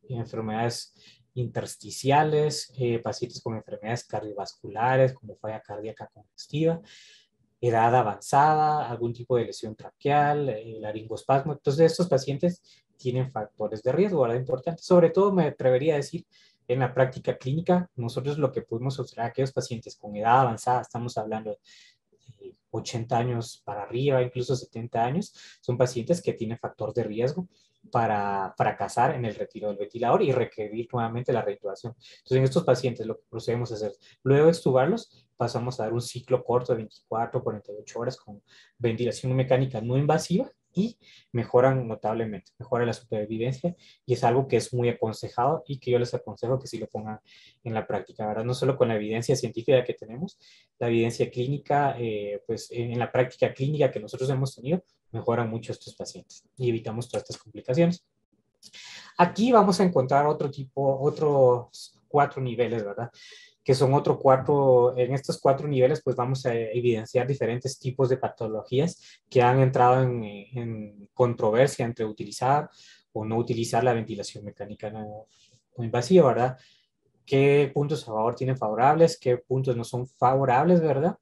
enfermedades intersticiales, pacientes con enfermedades cardiovasculares como falla cardíaca congestiva, edad avanzada, algún tipo de lesión traqueal, laringoespasmo. Entonces, estos pacientes tienen factores de riesgo, ¿verdad? Importante. Sobre todo, me atrevería a decir, en la práctica clínica, nosotros lo que pudimos observar, aquellos pacientes con edad avanzada, estamos hablando de 80 años para arriba, incluso 70 años, son pacientes que tienen factor de riesgo para fracasar en el retiro del ventilador y requerir nuevamente la reintubación. Entonces, en estos pacientes lo que procedemos a hacer, luego de extubarlos, pasamos a dar un ciclo corto de 24 48 horas con ventilación mecánica no invasiva, y mejoran notablemente, mejora la supervivencia, y es algo que es muy aconsejado y que yo les aconsejo que sí lo pongan en la práctica, ¿verdad? No solo con la evidencia científica que tenemos, la evidencia clínica, pues en la práctica clínica que nosotros hemos tenido, mejoran mucho estos pacientes y evitamos todas estas complicaciones. Aquí vamos a encontrar otros 4 niveles, ¿verdad? Que son en estos 4 niveles, pues vamos a evidenciar diferentes tipos de patologías que han entrado en controversia entre utilizar o no utilizar la ventilación mecánica no invasiva, ¿verdad? Qué puntos a favor tienen favorables, qué puntos no son favorables, ¿verdad?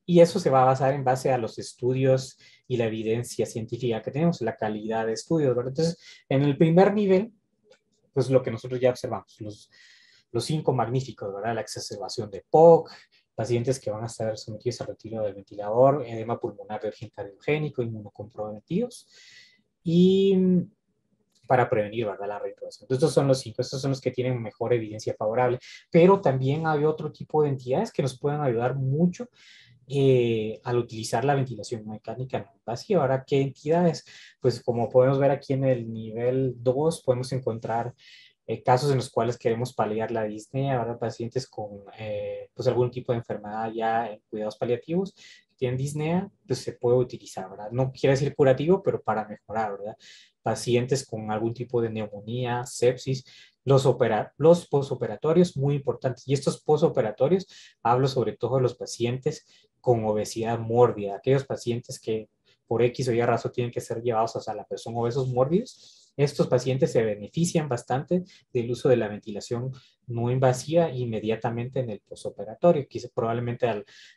Y eso se va a basar en base a los estudios y la evidencia científica que tenemos, la calidad de estudios, ¿verdad? Entonces, en el primer nivel, pues lo que nosotros ya observamos, los 5 magníficos, ¿verdad? La exacerbación de POC, pacientes que van a estar sometidos al retiro del ventilador, edema pulmonar de origen cardiogénico, inmunocomprometidos, y para prevenir, ¿verdad? La reintubación. Entonces, estos son los 5, estos son los que tienen mejor evidencia favorable, pero también hay otro tipo de entidades que nos pueden ayudar mucho al utilizar la ventilación mecánica no invasiva. Ahora, ¿qué entidades? Pues como podemos ver aquí en el nivel 2, podemos encontrar casos en los cuales queremos paliar la disnea, ¿verdad? Pacientes con pues algún tipo de enfermedad ya en cuidados paliativos, que tienen disnea, pues se puede utilizar, ¿verdad? No quiere decir curativo, pero para mejorar, ¿verdad? Pacientes con algún tipo de neumonía, sepsis, los posoperatorios, muy importantes. Y estos posoperatorios, hablo sobre todo de los pacientes con obesidad mórbida, aquellos pacientes que por X o Y razón tienen que ser llevados a sala, pero son obesos mórbidos. Estos pacientes se benefician bastante del uso de la ventilación no invasiva inmediatamente en el posoperatorio, quizás probablemente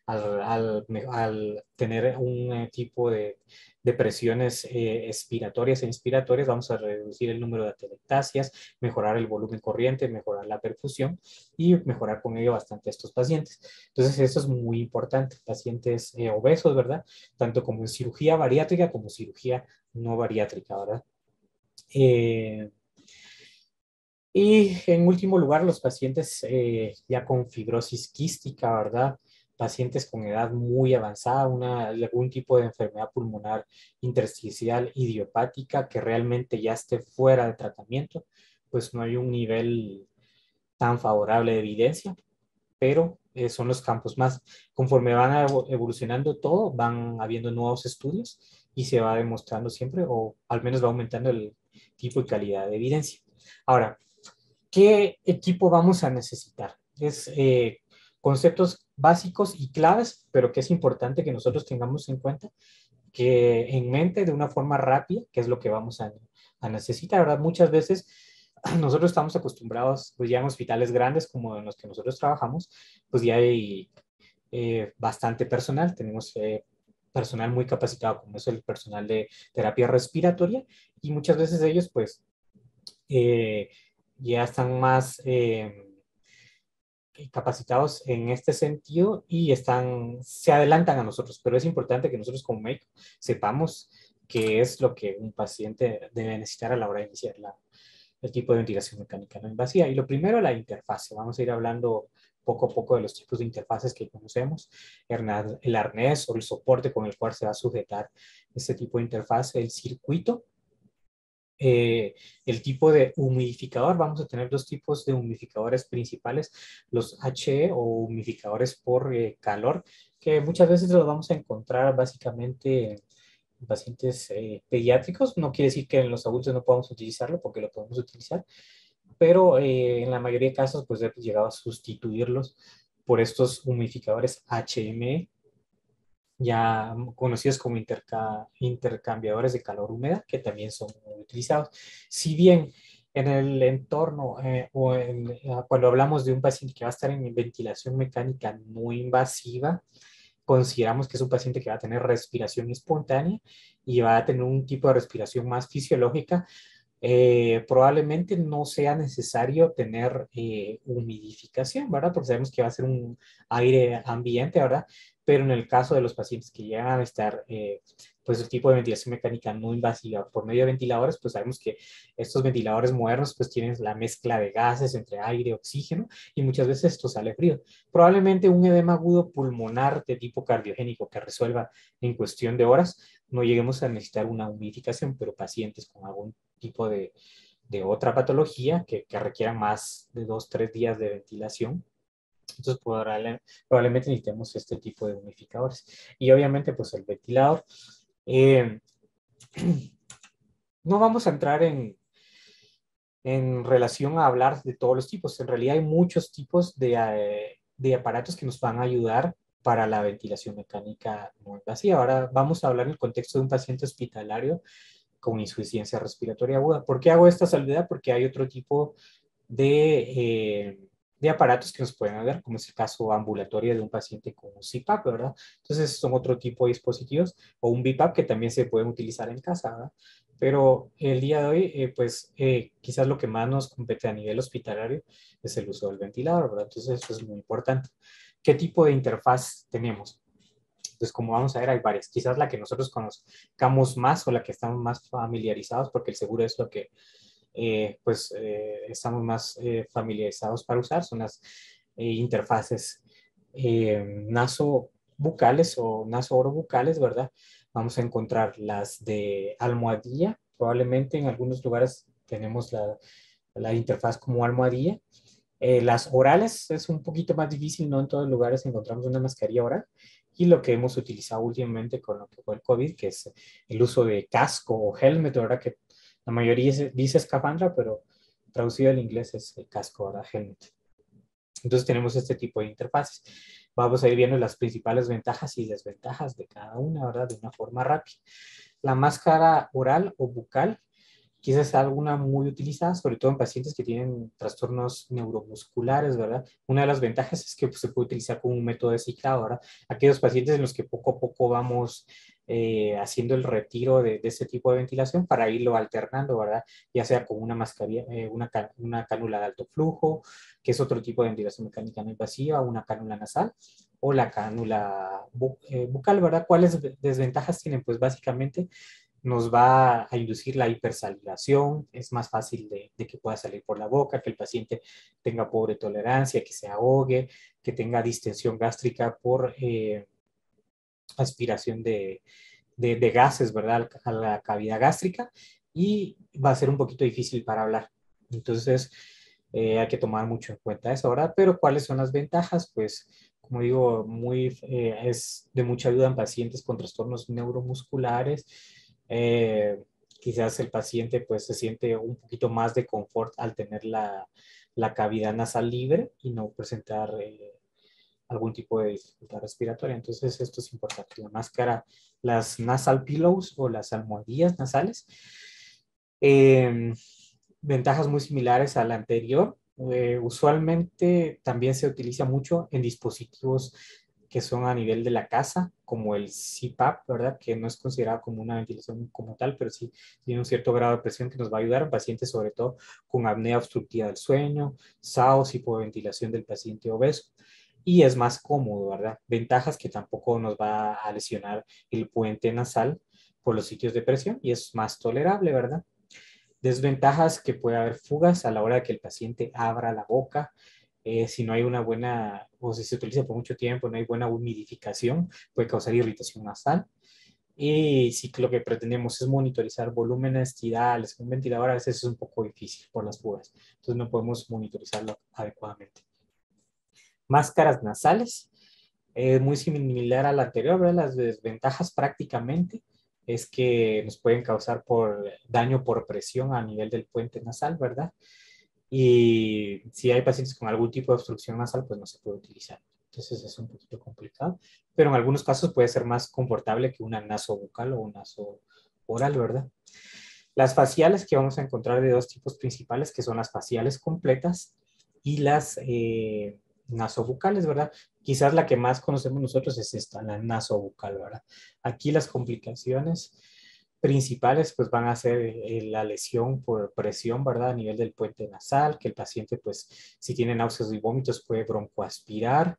al tener un tipo de presiones expiratorias e inspiratorias, vamos a reducir el número de atelectasias, mejorar el volumen corriente, mejorar la perfusión y mejorar con ello bastante a estos pacientes. Entonces, eso es muy importante. Pacientes obesos, ¿verdad? Tanto como en cirugía bariátrica como cirugía no bariátrica, ¿verdad? Eh, y en último lugar, los pacientes ya con fibrosis quística, ¿verdad? Pacientes con edad muy avanzada, algún tipo de enfermedad pulmonar intersticial idiopática que realmente ya esté fuera de tratamiento, pues no hay un nivel tan favorable de evidencia, pero son los campos más, conforme van evolucionando todo, van habiendo nuevos estudios y se va demostrando siempre, o al menos va aumentando el tipo y calidad de evidencia. Ahora, ¿qué equipo vamos a necesitar? Es conceptos básicos y claves, pero que es importante que nosotros tengamos en cuenta, que en mente de una forma rápida, que es lo que vamos a necesitar, ¿verdad? Muchas veces nosotros estamos acostumbrados, pues ya en hospitales grandes como en los que nosotros trabajamos, pues ya hay bastante personal, tenemos personal muy capacitado, como es el personal de terapia respiratoria, y muchas veces ellos, pues, eh, ya están más capacitados en este sentido y se adelantan a nosotros, pero es importante que nosotros como médicos sepamos qué es lo que un paciente debe necesitar a la hora de iniciar el tipo de ventilación mecánica no invasiva. Y lo primero, la interfase. Vamos a ir hablando poco a poco de los tipos de interfaces que conocemos, el arnés o el soporte con el cual se va a sujetar este tipo de interfase, el circuito, el tipo de humidificador. Vamos a tener dos tipos de humidificadores principales, los HE o humidificadores por calor, que muchas veces los vamos a encontrar básicamente en pacientes pediátricos. No quiere decir que en los adultos no podamos utilizarlo, porque lo podemos utilizar, pero en la mayoría de casos pues hemos llegado a sustituirlos por estos humidificadores HME, ya conocidos como intercambiadores de calor húmeda, que también son muy utilizados. Si bien en el entorno cuando hablamos de un paciente que va a estar en ventilación mecánica no invasiva, consideramos que es un paciente que va a tener respiración espontánea y va a tener un tipo de respiración más fisiológica, probablemente no sea necesario tener humidificación, ¿verdad? Porque sabemos que va a ser un aire ambiente, ¿verdad? Pero en el caso de los pacientes que llegan a estar, pues el tipo de ventilación mecánica no invasiva por medio de ventiladores, pues sabemos que estos ventiladores modernos pues tienen la mezcla de gases entre aire y oxígeno y muchas veces esto sale frío. Probablemente un edema agudo pulmonar de tipo cardiogénico que resuelva en cuestión de horas, no lleguemos a necesitar una humidificación, pero pacientes con algún tipo de otra patología que requieran más de 2, 3 días de ventilación. Entonces, probablemente necesitemos este tipo de humidificadores. Y obviamente, pues el ventilador. Eh, no vamos a entrar en relación a hablar de todos los tipos. En realidad hay muchos tipos de aparatos que nos van a ayudar para la ventilación mecánica no invasiva. Ahora vamos a hablar en el contexto de un paciente hospitalario con insuficiencia respiratoria aguda. ¿Por qué hago esta salvedad? Porque hay otro tipo de aparatos que nos pueden ayudar, como es el caso ambulatorio de un paciente con un CPAP, ¿verdad? Entonces son otro tipo de dispositivos, o un BiPAP que también se pueden utilizar en casa, ¿verdad? Pero el día de hoy, pues quizás lo que más nos compete a nivel hospitalario es el uso del ventilador, ¿verdad? Entonces eso es muy importante. ¿Qué tipo de interfaz tenemos? Pues como vamos a ver, hay varias. Quizás la que nosotros conozcamos más o la que estamos más familiarizados, porque el seguro es lo que estamos más familiarizados para usar, son las interfaces nasobucales o nasoorobucales, ¿verdad? Vamos a encontrar las de almohadilla, probablemente en algunos lugares tenemos la interfaz como almohadilla. Las orales es un poquito más difícil, no en todos los lugares encontramos una mascarilla oral. Y lo que hemos utilizado últimamente con lo que fue el COVID, que es el uso de casco o helmet, ¿verdad? Que la mayoría dice escafandra, pero traducido al inglés es casco, ¿verdad? Helmet. Entonces tenemos este tipo de interfaces. Vamos a ir viendo las principales ventajas y desventajas de cada una, ¿verdad? De una forma rápida. La máscara oral o bucal quizás sea alguna muy utilizada, sobre todo en pacientes que tienen trastornos neuromusculares, ¿verdad? Una de las ventajas es que pues, se puede utilizar como un método de ciclado, ¿verdad? Aquellos pacientes en los que poco a poco vamos haciendo el retiro de ese tipo de ventilación para irlo alternando, ¿verdad? Ya sea con una mascarilla, una cánula de alto flujo, que es otro tipo de ventilación mecánica no invasiva, una cánula nasal, o la cánula bucal, ¿verdad? ¿Cuáles desventajas tienen? Pues básicamente nos va a inducir la hipersalivación, es más fácil de que pueda salir por la boca, que el paciente tenga pobre tolerancia, que se ahogue, que tenga distensión gástrica por aspiración de gases, ¿verdad? A la cavidad gástrica y va a ser un poquito difícil para hablar. Entonces, hay que tomar mucho en cuenta eso, ¿verdad? Pero ¿cuáles son las ventajas? Pues, como digo, es de mucha ayuda en pacientes con trastornos neuromusculares. Quizás el paciente pues se siente un poquito más de confort al tener la cavidad nasal libre y no presentar algún tipo de dificultad respiratoria. Entonces, esto es importante. La máscara, las nasal pillows o las almohadillas nasales, eh, ventajas muy similares a la anterior. Usualmente también se utiliza mucho en dispositivos que son a nivel de la casa, como el CPAP, ¿verdad? Que no es considerado como una ventilación como tal, pero sí tiene un cierto grado de presión que nos va a ayudar en pacientes, sobre todo con apnea obstructiva del sueño, SAOS, hipoventilación del paciente obeso. Y es más cómodo, ¿verdad? Ventajas que tampoco nos va a lesionar el puente nasal por los sitios de presión y es más tolerable, ¿verdad? Desventajas que puede haber fugas a la hora de que el paciente abra la boca. Si no hay una buena, o si se utiliza por mucho tiempo, no hay buena humidificación, puede causar irritación nasal. Y si lo que pretendemos es monitorizar volúmenes tidales con un ventilador, a veces es un poco difícil por las fugas. Entonces no podemos monitorizarlo adecuadamente. Máscaras nasales, muy similar a la anterior, ¿verdad? Las desventajas prácticamente es que nos pueden causar por daño por presión a nivel del puente nasal, ¿verdad? Y si hay pacientes con algún tipo de obstrucción nasal, pues no se puede utilizar. Entonces es un poquito complicado, pero en algunos casos puede ser más confortable que una nasobucal o un naso oral, ¿verdad? Las faciales que vamos a encontrar de dos tipos principales, que son las faciales completas y las nasobucales, ¿verdad? Quizás la que más conocemos nosotros es esta, la nasobucal, ¿verdad? Aquí las complicaciones principales pues van a ser la lesión por presión, ¿verdad? A nivel del puente nasal, que el paciente pues si tiene náuseas y vómitos puede broncoaspirar,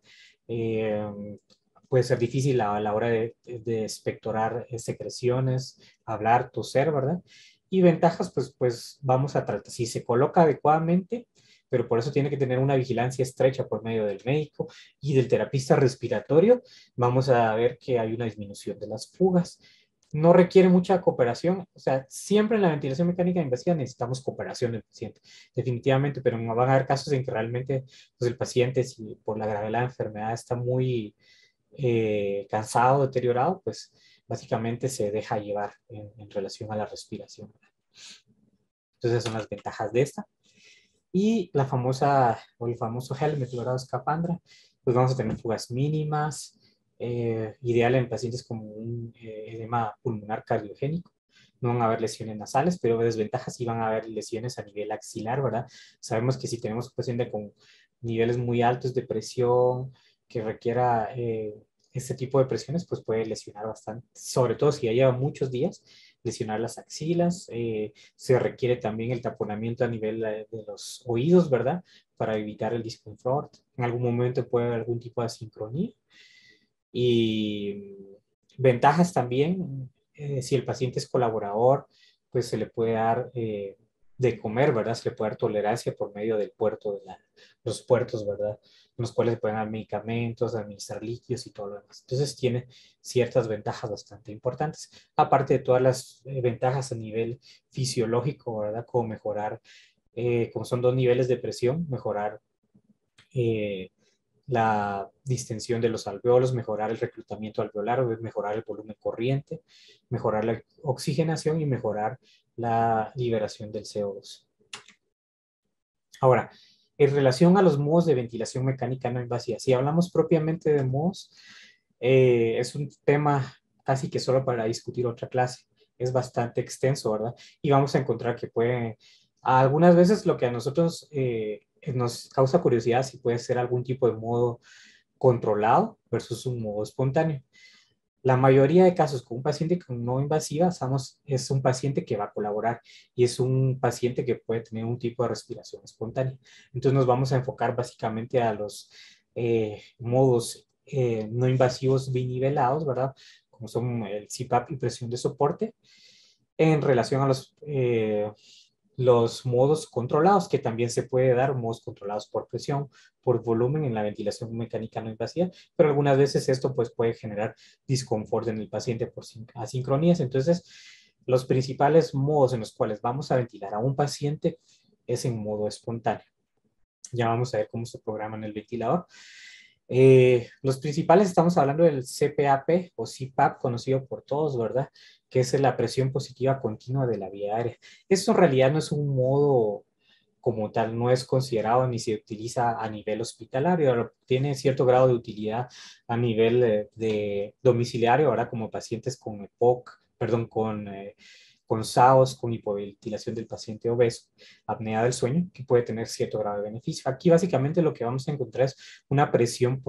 puede ser difícil a la hora de expectorar secreciones, hablar, toser, ¿verdad? Y ventajas, pues vamos a tratar, si se coloca adecuadamente, pero por eso tiene que tener una vigilancia estrecha por medio del médico y del terapista respiratorio, vamos a ver que hay una disminución de las fugas. No requiere mucha cooperación, o sea, siempre en la ventilación mecánica invasiva necesitamos cooperación del paciente, definitivamente, pero no van a haber casos en que realmente pues, el paciente, si por la gravedad de la enfermedad está muy cansado, deteriorado, pues básicamente se deja llevar en relación a la respiración. Entonces son las ventajas de esta. Y la famosa, o el famoso helmet dorado escafandra, pues vamos a tener fugas mínimas, ideal en pacientes con un edema pulmonar cardiogénico. No van a haber lesiones nasales, pero desventajas sí van a haber lesiones a nivel axilar, ¿verdad? Sabemos que si tenemos un paciente con niveles muy altos de presión, que requiera este tipo de presiones, pues puede lesionar bastante, sobre todo si ya lleva muchos días, lesionar las axilas, se requiere también el taponamiento a nivel de los oídos, ¿verdad? Para evitar el disconfort. En algún momento puede haber algún tipo de asincronía. Y ventajas también, si el paciente es colaborador, pues se le puede dar de comer, ¿verdad? Se le puede dar tolerancia por medio del puerto, los puertos, ¿verdad? En los cuales se pueden dar medicamentos, administrar líquidos y todo lo demás. Entonces tiene ciertas ventajas bastante importantes, aparte de todas las ventajas a nivel fisiológico, ¿verdad? Como mejorar, como son dos niveles de presión, mejorar eh, la distensión de los alveolos, mejorar el reclutamiento alveolar, mejorar el volumen corriente, mejorar la oxigenación y mejorar la liberación del CO2. Ahora, En relación a los modos de ventilación mecánica no invasiva, si hablamos propiamente de modos, es un tema casi que solo para discutir otra clase. Es bastante extenso, ¿verdad? Y vamos a encontrar que puede, algunas veces lo que a nosotros nos causa curiosidad si puede ser algún tipo de modo controlado versus un modo espontáneo. La mayoría de casos con un paciente con no invasiva, es un paciente que va a colaborar y es un paciente que puede tener un tipo de respiración espontánea. Entonces nos vamos a enfocar básicamente a los modos no invasivos binivelados, ¿verdad? Como son el CPAP y presión de soporte, en relación a los modos controlados, que también se puede dar modos controlados por presión, por volumen en la ventilación mecánica no invasiva, pero algunas veces esto pues puede generar disconfort en el paciente por asincronías. Entonces, los principales modos en los cuales vamos a ventilar a un paciente es en modo espontáneo. Ya vamos a ver cómo se programa en el ventilador. Los principales, estamos hablando del CPAP o CPAP, conocido por todos, ¿verdad? Que es la presión positiva continua de la vía aérea. Esto en realidad no es un modo como tal, no es considerado ni se utiliza a nivel hospitalario, tiene cierto grado de utilidad a nivel de domiciliario, ahora como pacientes con EPOC, perdón, con SAOS, con hipoventilación del paciente obeso, apnea del sueño, que puede tener cierto grado de beneficio. Aquí básicamente lo que vamos a encontrar es una presión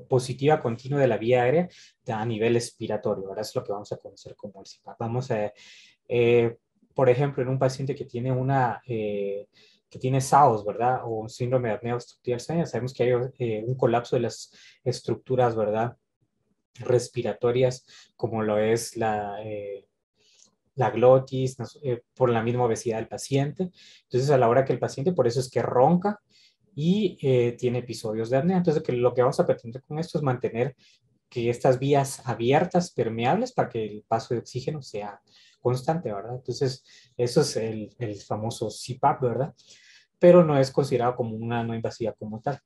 positiva continua de la vía aérea a nivel expiratorio. Ahora es lo que vamos a conocer como el CPAP. Vamos a, eh, por ejemplo, en un paciente que tiene que tiene SAOS, ¿verdad? O un síndrome de apnea obstructiva del sueño, sabemos que hay un colapso de las estructuras, ¿verdad? Respiratorias, como lo es la glotis, por la misma obesidad del paciente. Entonces, a la hora que el paciente, por eso es que ronca y tiene episodios de apnea. Entonces, lo que vamos a pretender con esto es mantener que estas vías abiertas, permeables, para que el paso de oxígeno sea constante, ¿verdad? Entonces, eso es el famoso CPAP, ¿verdad? Pero no es considerado como una no invasiva como tal.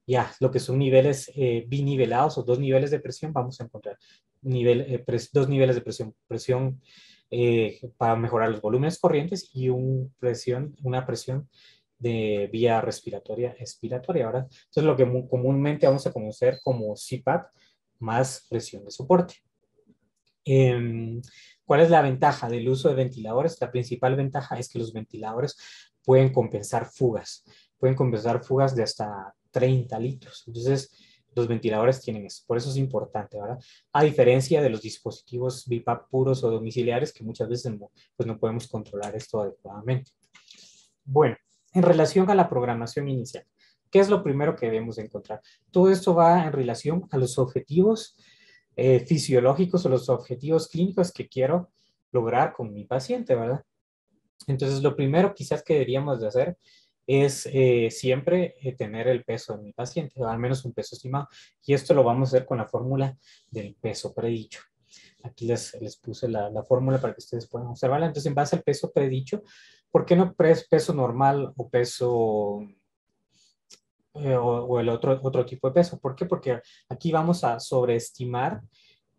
Ya, lo que son niveles binivelados o dos niveles de presión, vamos a encontrar dos niveles de presión. Presión para mejorar los volúmenes corrientes y una presión de vía respiratoria expiratoria, ¿verdad? Entonces, lo que comúnmente vamos a conocer como CPAP más presión de soporte. ¿Cuál es la ventaja del uso de ventiladores? La principal ventaja es que los ventiladores pueden compensar fugas de hasta 30 litros. Entonces, los ventiladores tienen eso. Por eso es importante, ¿verdad? A diferencia de los dispositivos BiPAP puros o domiciliares, que muchas veces pues no podemos controlar esto adecuadamente. Bueno, en relación a la programación inicial, ¿qué es lo primero que debemos encontrar? Todo esto va en relación a los objetivos fisiológicos o los objetivos clínicos que quiero lograr con mi paciente, ¿verdad? Entonces, lo primero quizás que deberíamos de hacer es siempre tener el peso de mi paciente, o al menos un peso estimado. Y esto lo vamos a hacer con la fórmula del peso predicho. Aquí les puse la fórmula para que ustedes puedan observarla. Entonces, en base al peso predicho, ¿por qué no peso normal o peso o el otro tipo de peso? ¿Por qué? Porque aquí vamos a sobreestimar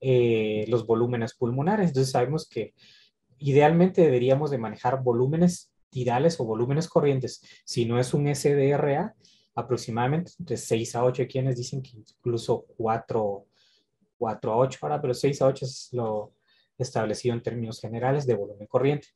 los volúmenes pulmonares. Entonces, sabemos que idealmente deberíamos de manejar volúmenes tidales o volúmenes corrientes. Si no es un SDRA, aproximadamente entre 6 a 8, hay quienes dicen que incluso 4 a 8 ahora, pero 6 a 8 es lo establecido en términos generales de volumen corriente.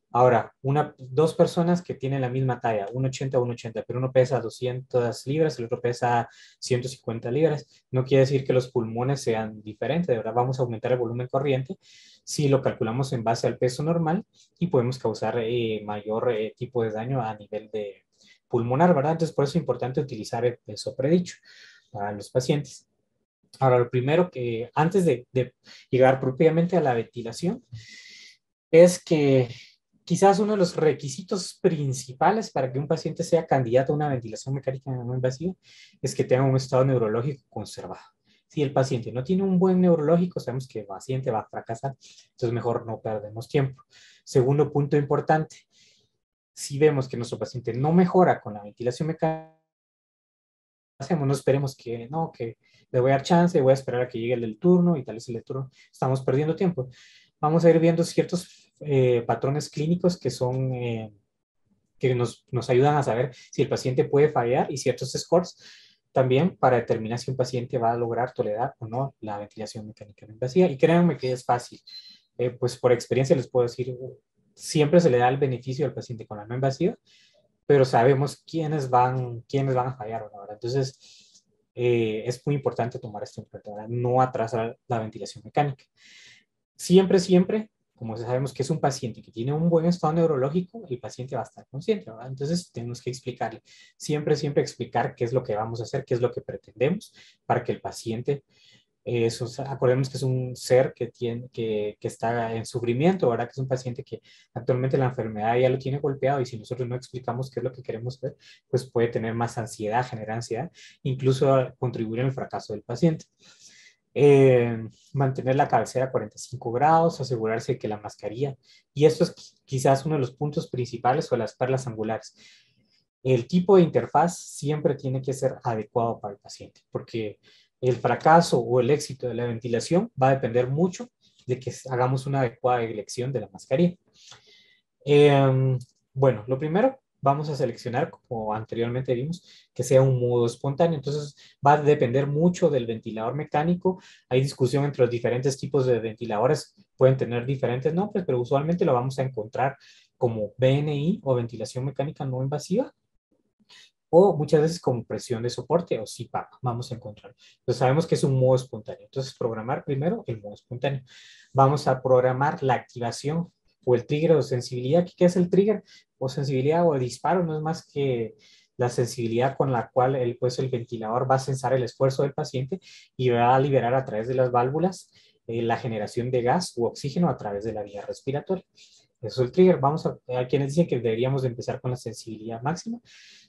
Ahora, dos personas que tienen la misma talla, 1,80 a 1,80, pero uno pesa 200 libras, el otro pesa 150 libras, no quiere decir que los pulmones sean diferentes, de verdad vamos a aumentar el volumen corriente si lo calculamos en base al peso normal y podemos causar mayor tipo de daño a nivel de pulmonar, ¿verdad? Entonces, por eso es importante utilizar el peso predicho para los pacientes. Ahora, lo primero que, antes de llegar propiamente a la ventilación, es que quizás uno de los requisitos principales para que un paciente sea candidato a una ventilación mecánica no invasiva es que tenga un estado neurológico conservado. Si el paciente no tiene un buen neurológico, sabemos que el paciente va a fracasar, entonces mejor no perdemos tiempo. Segundo punto importante, si vemos que nuestro paciente no mejora con la ventilación mecánica, hacemos, no esperemos que no, que le voy a dar chance, voy a esperar a que llegue el del turno y tal vez el del turno, estamos perdiendo tiempo. Vamos a ir viendo ciertos patrones clínicos que son que nos ayudan a saber si el paciente puede fallar y ciertos scores también para determinar si un paciente va a lograr tolerar o no la ventilación mecánica no invasiva. Y créanme que es fácil. Pues por experiencia les puedo decir, siempre se le da el beneficio al paciente con la no invasiva, pero sabemos quiénes van a fallar o no, ¿verdad? Entonces, es muy importante tomar esto en cuenta, ¿verdad? No atrasar la ventilación mecánica. Siempre, siempre, como sabemos que es un paciente que tiene un buen estado neurológico, el paciente va a estar consciente, ¿verdad? Entonces, tenemos que explicarle, siempre, siempre explicar qué es lo que vamos a hacer, qué es lo que pretendemos para que el paciente acordemos que es un ser que está en sufrimiento, ¿verdad? Que es un paciente que actualmente la enfermedad ya lo tiene golpeado y si nosotros no explicamos qué es lo que queremos ver, pues puede tener más ansiedad, generar ansiedad, incluso contribuir en el fracaso del paciente. Mantener la cabecera a 45 grados, asegurarse de que la mascarilla, y esto es quizás uno de los puntos principales o las perlas angulares. El tipo de interfaz siempre tiene que ser adecuado para el paciente, porque el fracaso o el éxito de la ventilación va a depender mucho de que hagamos una adecuada elección de la mascarilla. Bueno, lo primero, vamos a seleccionar, como anteriormente vimos, que sea un modo espontáneo. Entonces, va a depender mucho del ventilador mecánico. Hay discusión entre los diferentes tipos de ventiladores. Pueden tener diferentes nombres, pero usualmente lo vamos a encontrar como BNI o ventilación mecánica no invasiva, o muchas veces con presión de soporte o CPAP vamos a encontrar. Entonces sabemos que es un modo espontáneo. Entonces programar primero el modo espontáneo. Vamos a programar la activación o el trigger o sensibilidad. ¿Qué es el trigger o sensibilidad o disparo? No es más que la sensibilidad con la cual pues, el ventilador va a censar el esfuerzo del paciente y va a liberar a través de las válvulas la generación de gas u oxígeno a través de la vía respiratoria. Eso es el trigger. A quienes dicen que deberíamos de empezar con la sensibilidad máxima.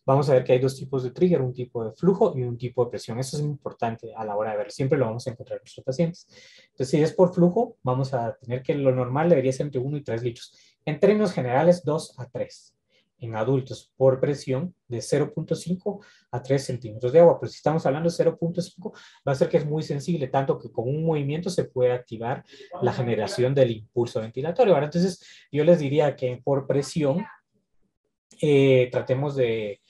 Vamos a ver que hay dos tipos de trigger, un tipo de flujo y un tipo de presión. Eso es muy importante a la hora de ver. Siempre lo vamos a encontrar en nuestros pacientes. Entonces, si es por flujo, vamos a tener que lo normal debería ser entre 1 y 3 litros. En términos generales, 2 a 3. En adultos, por presión, de 0.5 a 3 centímetros de agua. Pero si estamos hablando de 0.5, va a ser que es muy sensible, tanto que con un movimiento se puede activar la generación del impulso ventilatorio. Ahora, entonces, yo les diría que por presión, tratemos de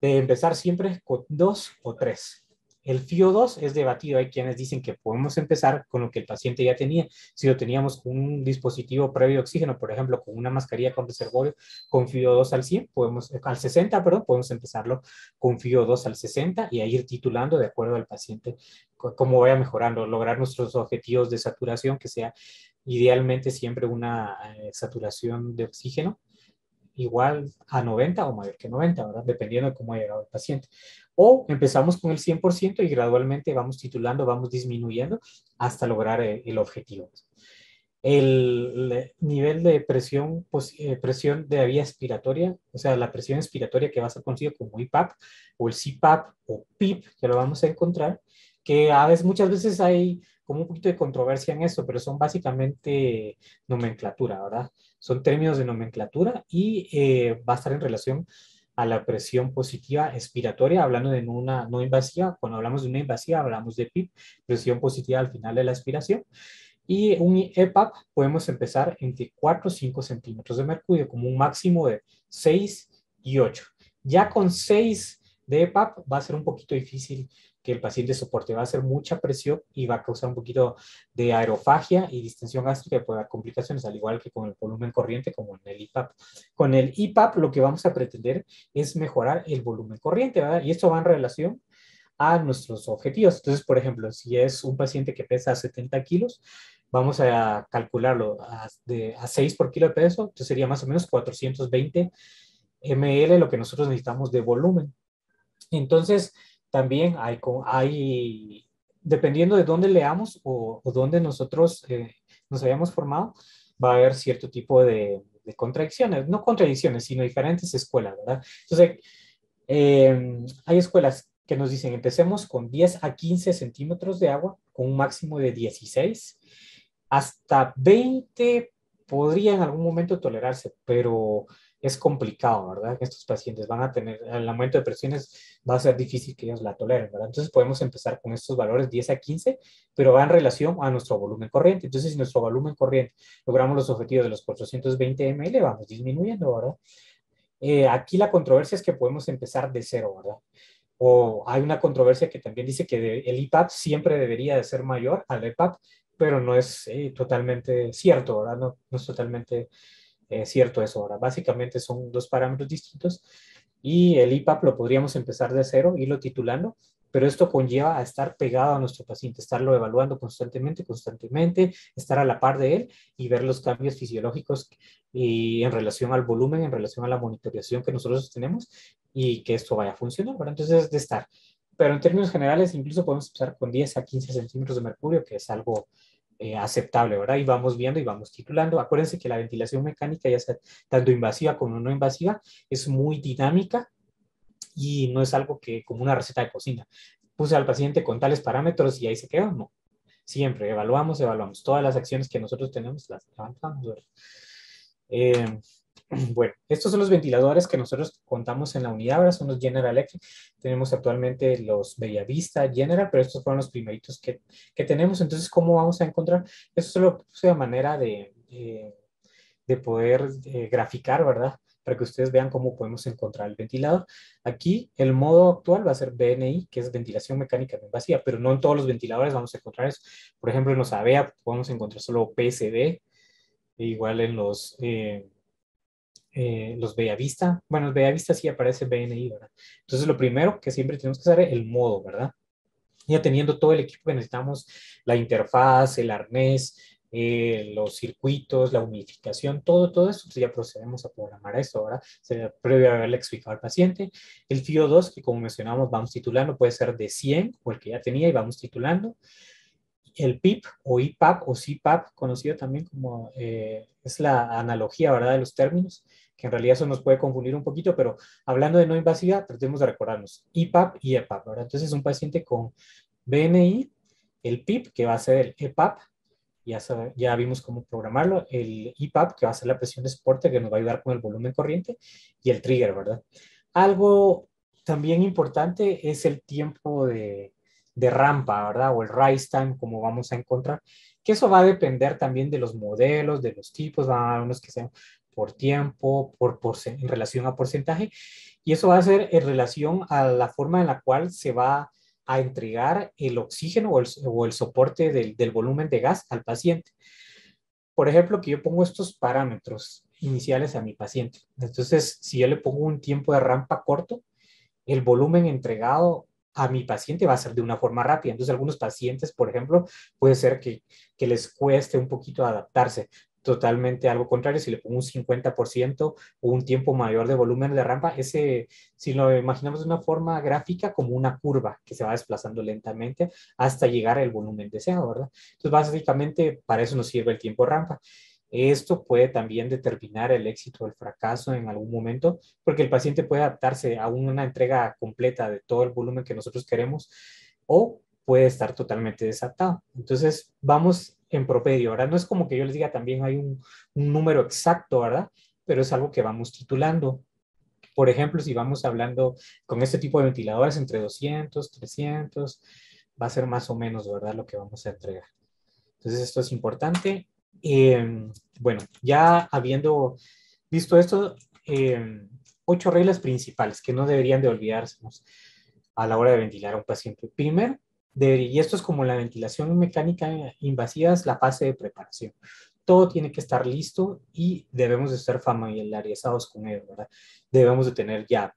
empezar siempre con 2 o 3. El FIO2 es debatido. Hay quienes dicen que podemos empezar con lo que el paciente ya tenía. Si lo teníamos con un dispositivo previo de oxígeno, por ejemplo, con una mascarilla con reservorio con FIO2 al 100, al 60, perdón, podemos empezarlo con FIO2 al 60 y a ir titulando de acuerdo al paciente cómo vaya mejorando, lograr nuestros objetivos de saturación, que sea idealmente siempre una saturación de oxígeno igual a 90 o mayor que 90, ¿verdad? Dependiendo de cómo ha llegado el paciente. O empezamos con el 100% y gradualmente vamos titulando, vamos disminuyendo hasta lograr el objetivo. El nivel de presión, presión de la vía expiratoria, o sea, la presión expiratoria que va a ser conocido como IPAP o el CPAP o PIP, que lo vamos a encontrar, que muchas veces hay como un poquito de controversia en esto, pero son básicamente nomenclatura, ¿verdad? Son términos de nomenclatura y va a estar en relación a la presión positiva expiratoria, hablando de una no invasiva. Cuando hablamos de una invasiva, hablamos de PIP, presión positiva al final de la expiración. Y un EPAP podemos empezar entre 4 o 5 centímetros de mercurio, como un máximo de 6 y 8. Ya con 6 de EPAP va a ser un poquito difícil que el paciente soporte, va a hacer mucha presión y va a causar un poquito de aerofagia y distensión gástrica y puede dar complicaciones, al igual que con el volumen corriente como en el IPAP. Con el IPAP lo que vamos a pretender es mejorar el volumen corriente, ¿verdad? Y esto va en relación a nuestros objetivos. Entonces, por ejemplo, si es un paciente que pesa 70 kilos, vamos a calcularlo a 6 por kilo de peso, entonces sería más o menos 420 ml lo que nosotros necesitamos de volumen. Entonces, también dependiendo de dónde leamos o dónde nosotros nos hayamos formado, va a haber cierto tipo de contradicciones, no contradicciones, sino diferentes escuelas, ¿verdad? Entonces, hay escuelas que nos dicen, empecemos con 10 a 15 centímetros de agua, con un máximo de 16, hasta 20 podría en algún momento tolerarse, pero es complicado, ¿verdad? Estos pacientes van a tener, el aumento de presiones va a ser difícil que ellos la toleren, ¿verdad? Entonces podemos empezar con estos valores 10 a 15, pero va en relación a nuestro volumen corriente. Entonces, si nuestro volumen corriente logramos los objetivos de los 420 ml, vamos disminuyendo, ¿verdad? Aquí la controversia es que podemos empezar de cero, ¿verdad? O hay una controversia que también dice que el IPAP siempre debería de ser mayor al EPAP, pero no es totalmente cierto, ¿verdad? No, no es totalmente cierto eso. Ahora, básicamente son dos parámetros distintos y el IPAP lo podríamos empezar de cero, irlo titulando, pero esto conlleva a estar pegado a nuestro paciente, estarlo evaluando constantemente, estar a la par de él y ver los cambios fisiológicos y en relación al volumen, en relación a la monitorización que nosotros tenemos y que esto vaya a funcionar, ¿verdad? Entonces es de estar. Pero en términos generales, incluso podemos empezar con 10 a 15 centímetros de mercurio, que es algo aceptable, ¿verdad? Y vamos viendo y vamos titulando. Acuérdense que la ventilación mecánica, ya sea tanto invasiva como no invasiva, es muy dinámica y no es algo que como una receta de cocina. Puse al paciente con tales parámetros y ahí se quedó, no. Siempre evaluamos. Todas las acciones que nosotros tenemos, las levantamos, ¿verdad? Eh, bueno, estos son los ventiladores que nosotros contamos en la unidad, ahora son los General Electric. Tenemos actualmente los Bellavista General, pero estos fueron los primeritos que tenemos. Entonces, ¿cómo vamos a encontrar? Eso solo puse de manera de poder graficar, ¿verdad? Para que ustedes vean cómo podemos encontrar el ventilador. Aquí el modo actual va a ser BNI, que es ventilación mecánica no invasiva, pero no en todos los ventiladores vamos a encontrar eso. Por ejemplo, en los AVEA podemos encontrar solo PSD, igual en los Bellavista. Bueno, los Bellavista sí aparece BNI, ¿verdad? Entonces, lo primero que siempre tenemos que saber es el modo, ¿verdad? Ya teniendo todo el equipo que necesitamos, la interfaz, el arnés, los circuitos, la unificación, todo eso, entonces ya procedemos a programar esto, ¿verdad? Previo a haberle explicado al paciente. El FIO2, que como mencionamos, vamos titulando, puede ser de 100 o el que ya tenía y vamos titulando. El PIP o IPAP o CPAP, conocido también como, es la analogía, ¿verdad? De los términos, que en realidad eso nos puede confundir un poquito, pero hablando de no invasiva, tratemos de recordarnos IPAP y EPAP, ¿verdad? Entonces, un paciente con BNI, el PIP, que va a ser el EPAP, ya vimos cómo programarlo, el IPAP, que va a ser la presión de soporte, que nos va a ayudar con el volumen corriente, y el trigger, ¿verdad? Algo también importante es el tiempo de rampa, ¿verdad? O el rise time, como vamos a encontrar, que eso va a depender también de los modelos, de los tipos, van a haber unos que sean por tiempo, en relación a porcentaje, y eso va a ser en relación a la forma en la cual se va a entregar el oxígeno o el soporte del volumen de gas al paciente. Por ejemplo, que yo pongo estos parámetros iniciales a mi paciente. Entonces, si yo le pongo un tiempo de rampa corto, el volumen entregado a mi paciente va a ser de una forma rápida. Entonces, algunos pacientes, por ejemplo, puede ser que les cueste un poquito adaptarse. Totalmente algo contrario, si le pongo un 50% o un tiempo mayor de volumen de rampa, si lo imaginamos de una forma gráfica, como una curva que se va desplazando lentamente hasta llegar al volumen deseado, ¿verdad? Entonces, básicamente, para eso nos sirve el tiempo rampa. Esto puede también determinar el éxito o el fracaso en algún momento, porque el paciente puede adaptarse a una entrega completa de todo el volumen que nosotros queremos o puede estar totalmente desadaptado. Entonces, vamos en promedio, ¿verdad? No es como que yo les diga también hay un número exacto, ¿verdad? Pero es algo que vamos titulando. Por ejemplo, si vamos hablando con este tipo de ventiladores entre 200, 300, va a ser más o menos, ¿verdad? Lo que vamos a entregar. Entonces, esto es importante. Bueno, ya habiendo visto esto, 8 reglas principales que no deberían de olvidarse a la hora de ventilar a un paciente. Primero, y esto es como la ventilación mecánica invasiva, es la fase de preparación. Todo tiene que estar listo y debemos de estar familiarizados con ello, ¿verdad? Debemos de tener ya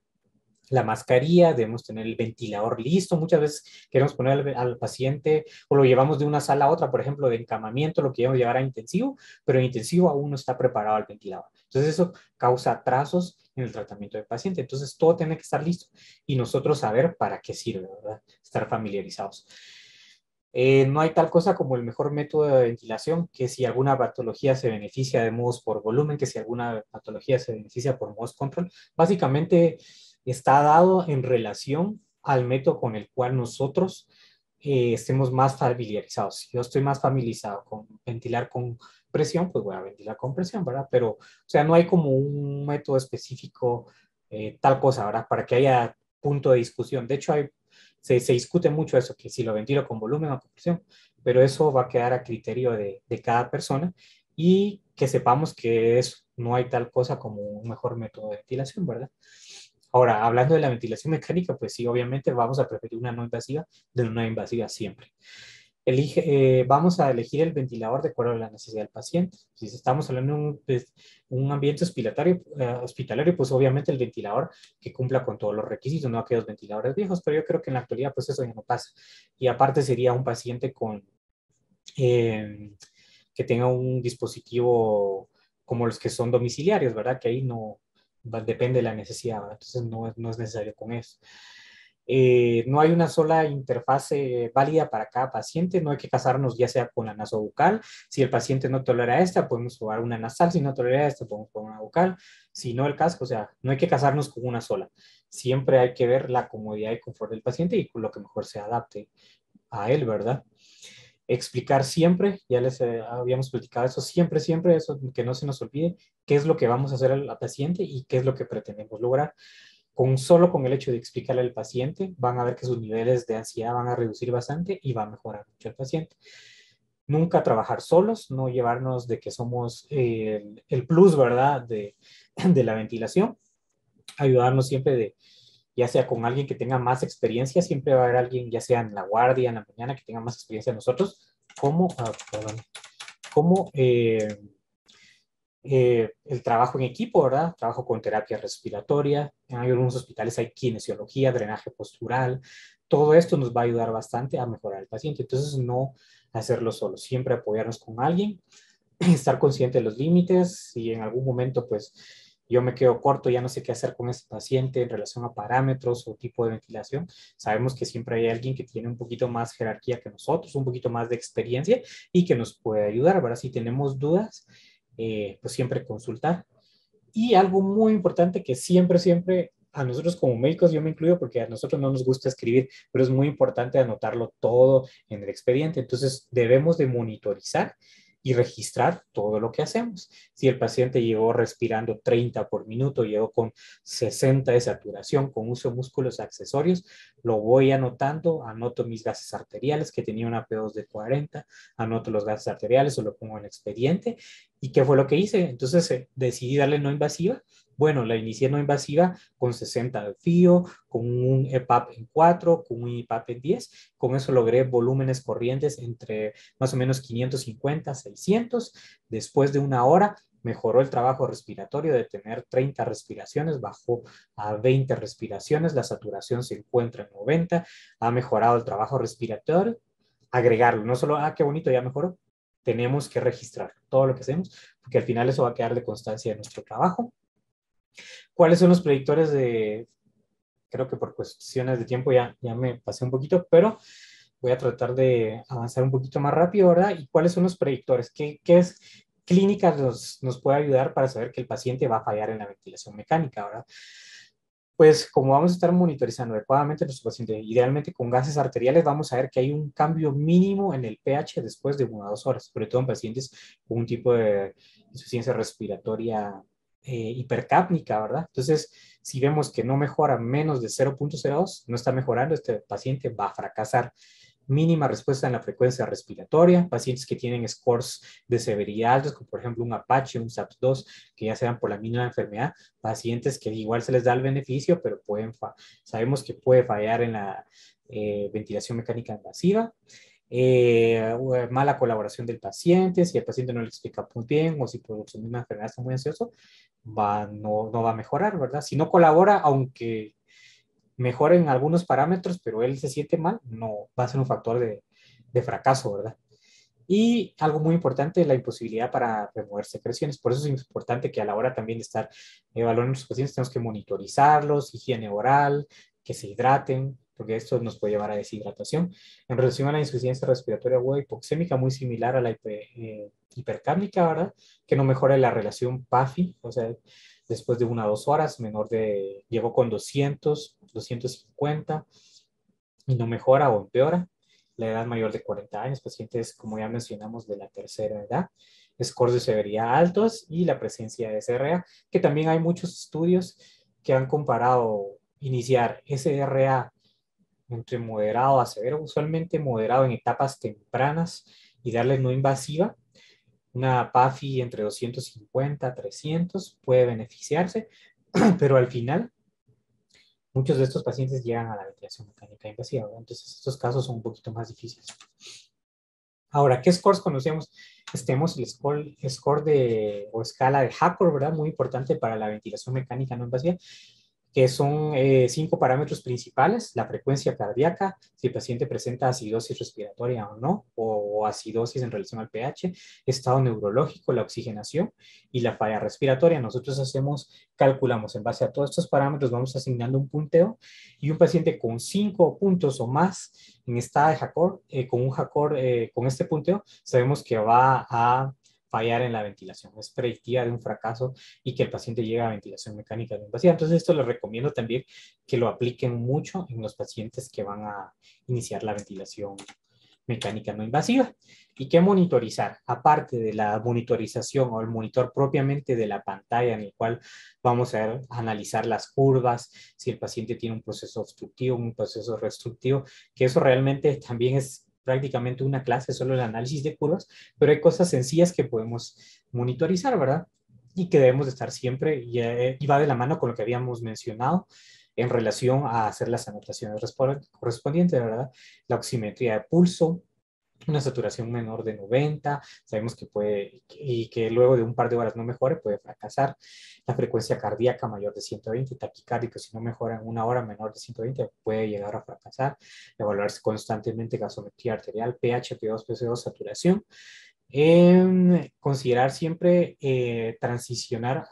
la mascarilla, debemos tener el ventilador listo. Muchas veces queremos poner al paciente o lo llevamos de una sala a otra, por ejemplo, de encamamiento, lo queremos llevar a intensivo, pero en intensivo aún no está preparado el ventilador. Entonces eso causa atrasos en el tratamiento del paciente. Entonces todo tiene que estar listo y nosotros saber para qué sirve, ¿verdad? Estar familiarizados. No hay tal cosa como el mejor método de ventilación, que si alguna patología se beneficia de modos por volumen, que si alguna patología se beneficia por modos control. Básicamente está dado en relación al método con el cual nosotros estemos más familiarizados. Si yo estoy más familiarizado con ventilar con presión, pues voy a ventilar con presión, ¿verdad? Pero, o sea, no hay como un método específico, tal cosa, ¿verdad? Para que haya punto de discusión. De hecho, se discute mucho eso, que si lo ventilo con volumen o con presión, pero eso va a quedar a criterio de cada persona y que sepamos que es no hay tal cosa como un mejor método de ventilación, ¿verdad? Ahora, hablando de la ventilación mecánica, pues sí, obviamente vamos a preferir una no invasiva de una invasiva siempre. Vamos a elegir el ventilador de acuerdo a la necesidad del paciente. Si estamos hablando de un ambiente hospitalario, pues obviamente el ventilador que cumpla con todos los requisitos, no aquellos ventiladores viejos, pero yo creo que en la actualidad pues eso ya no pasa. Y aparte sería un paciente eh, que tenga un dispositivo como los que son domiciliarios, ¿verdad? Que ahí no depende de la necesidad, ¿verdad? Entonces no es necesario con eso. No hay una sola interfase válida para cada paciente, no hay que casarnos ya sea con la nasobucal. Si el paciente no tolera esta, podemos probar una nasal. Si no tolera esta, podemos probar una bucal. Si no, el casco, o sea, no hay que casarnos con una sola. Siempre hay que ver la comodidad y confort del paciente y con lo que mejor se adapte a él, ¿verdad? Explicar siempre, ya les habíamos platicado eso, siempre, eso que no se nos olvide, qué es lo que vamos a hacer al paciente y qué es lo que pretendemos lograr. Solo con el hecho de explicarle al paciente, van a ver que sus niveles de ansiedad van a reducir bastante y va a mejorar mucho el paciente. Nunca trabajar solos, no llevarnos de que somos el plus, ¿verdad?, de la ventilación. Ayudarnos siempre ya sea con alguien que tenga más experiencia, siempre va a haber alguien, ya sea en la guardia, en la mañana, que tenga más experiencia de nosotros, como el trabajo en equipo, ¿verdad? Trabajo con terapia respiratoria. En algunos hospitales hay kinesiología, drenaje postural. Todo esto nos va a ayudar bastante a mejorar al paciente. Entonces, no hacerlo solo, siempre apoyarnos con alguien, estar consciente de los límites. Si en algún momento, pues, yo me quedo corto, ya no sé qué hacer con ese paciente en relación a parámetros o tipo de ventilación, sabemos que siempre hay alguien que tiene un poquito más jerarquía que nosotros, un poquito más de experiencia y que nos puede ayudar, ¿verdad? Si tenemos dudas, pues siempre consultar. Y algo muy importante que siempre, a nosotros como médicos, yo me incluyo porque a nosotros no nos gusta escribir, pero es muy importante anotarlo todo en el expediente. Entonces debemos de monitorizar y registrar todo lo que hacemos. Si el paciente llegó respirando 30 por minuto, llegó con 60 de saturación, con uso de músculos accesorios, lo voy anotando, anoto mis gases arteriales, que tenía una P2 de 40, anoto los gases arteriales o lo pongo en el expediente. ¿Y qué fue lo que hice? Entonces decidí darle no invasiva. Bueno, la inicié no invasiva con 60 de FIO, con un EPAP en 4, con un IPAP en 10. Con eso logré volúmenes corrientes entre más o menos 550, 600. Después de una hora, mejoró el trabajo respiratorio de tener 30 respiraciones, bajó a 20 respiraciones, la saturación se encuentra en 90, ha mejorado el trabajo respiratorio. Agregarlo, no solo, qué bonito, ya mejoró, tenemos que registrar todo lo que hacemos, porque al final eso va a quedar de constancia de nuestro trabajo. ¿Cuáles son los predictores de, creo que por cuestiones de tiempo ya me pasé un poquito, pero voy a tratar de avanzar un poquito más rápido, ¿verdad? ¿Y cuáles son los predictores? ¿Qué es clínica nos puede ayudar para saber que el paciente va a fallar en la ventilación mecánica, ¿verdad? Pues como vamos a estar monitorizando adecuadamente a nuestro paciente, idealmente con gases arteriales, vamos a ver que hay un cambio mínimo en el pH después de 1 a 2 horas, sobre todo en pacientes con un tipo de insuficiencia respiratoria hipercápnica, ¿verdad? Entonces, si vemos que no mejora menos de 0.02, no está mejorando, este paciente va a fracasar. Mínima respuesta en la frecuencia respiratoria, pacientes que tienen scores de severidad altos, como por ejemplo un Apache, un SAPS-2, que ya sean por la misma enfermedad, pacientes que igual se les da el beneficio, pero sabemos que puede fallar en la ventilación mecánica invasiva. Mala colaboración del paciente, si el paciente no le explica muy bien o si por su misma enfermedad está muy ansioso, no va a mejorar, ¿verdad? Si no colabora, aunque mejoren algunos parámetros, pero él se siente mal, no va a ser un factor de fracaso, ¿verdad? Y algo muy importante, la imposibilidad para remover secreciones. Por eso es importante que a la hora también de estar evaluando a nuestros pacientes tenemos que monitorizarlos, higiene oral, que se hidraten, porque esto nos puede llevar a deshidratación. En relación a la insuficiencia respiratoria aguda hipoxémica, muy similar a la hipercápnica, ¿verdad? Que no mejora la relación PAFI, o sea, después de 1 a 2 horas, llegó con 200, 250 y no mejora o empeora. La edad mayor de 40 años, pacientes, como ya mencionamos, de la tercera edad, scores de severidad altos y la presencia de SRA, que también hay muchos estudios que han comparado iniciar SRA entre moderado a severo, usualmente moderado en etapas tempranas y darle no invasiva, una PAFI entre 250 a 300 puede beneficiarse, pero al final muchos de estos pacientes llegan a la ventilación mecánica invasiva, ¿verdad? Entonces estos casos son un poquito más difíciles. Ahora, ¿qué scores conocemos? Tenemos el score o escala de Hackor, ¿verdad? Muy importante para la ventilación mecánica no invasiva, que son 5 parámetros principales: la frecuencia cardíaca, si el paciente presenta acidosis respiratoria o no, o acidosis en relación al pH, estado neurológico, la oxigenación y la falla respiratoria. Nosotros calculamos en base a todos estos parámetros, vamos asignando un punteo, y un paciente con 5 puntos o más en estado de Hackor, con este punteo, sabemos que va a fallar en la ventilación, es predictiva de un fracaso y que el paciente llegue a ventilación mecánica no invasiva. Entonces esto les recomiendo también que lo apliquen mucho en los pacientes que van a iniciar la ventilación mecánica no invasiva. ¿Y qué monitorizar? Aparte de la monitorización o el monitor propiamente de la pantalla, en el cual vamos a analizar las curvas, si el paciente tiene un proceso obstructivo, un proceso restrictivo, que eso realmente también es prácticamente una clase, solo el análisis de curvas, pero hay cosas sencillas que podemos monitorizar, ¿verdad? Y que debemos de estar siempre, y va de la mano con lo que habíamos mencionado en relación a hacer las anotaciones correspondientes, ¿verdad? La oximetría de pulso, una saturación menor de 90, sabemos que puede, y que luego de un par de horas no mejore, puede fracasar. La frecuencia cardíaca mayor de 120, taquicárdico, si no mejora en una hora menor de 120, puede llegar a fracasar. Evaluarse constantemente gasometría arterial, pH, P2, PC2, saturación. Considerar siempre transicionar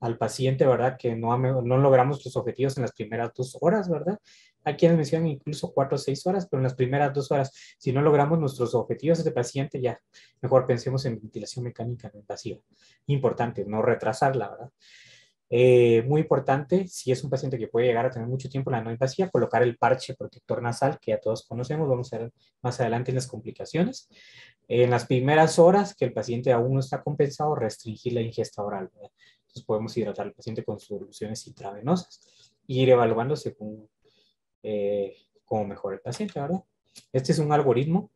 al paciente, ¿verdad? Que no logramos los objetivos en las primeras 2 horas, ¿verdad? Hay quienes mencionan incluso 4 o 6 horas, pero en las primeras 2 horas, si no logramos nuestros objetivos de este paciente, ya mejor pensemos en ventilación mecánica no invasiva. Importante, no retrasarla, ¿verdad? Muy importante, si es un paciente que puede llegar a tener mucho tiempo en la no invasiva, colocar el parche protector nasal, que ya todos conocemos, vamos a ver más adelante en las complicaciones. En las primeras horas que el paciente aún no está compensado, restringir la ingesta oral, ¿verdad? Entonces podemos hidratar al paciente con soluciones intravenosas y ir evaluando según cómo mejora el paciente, ¿verdad? Este es un algoritmo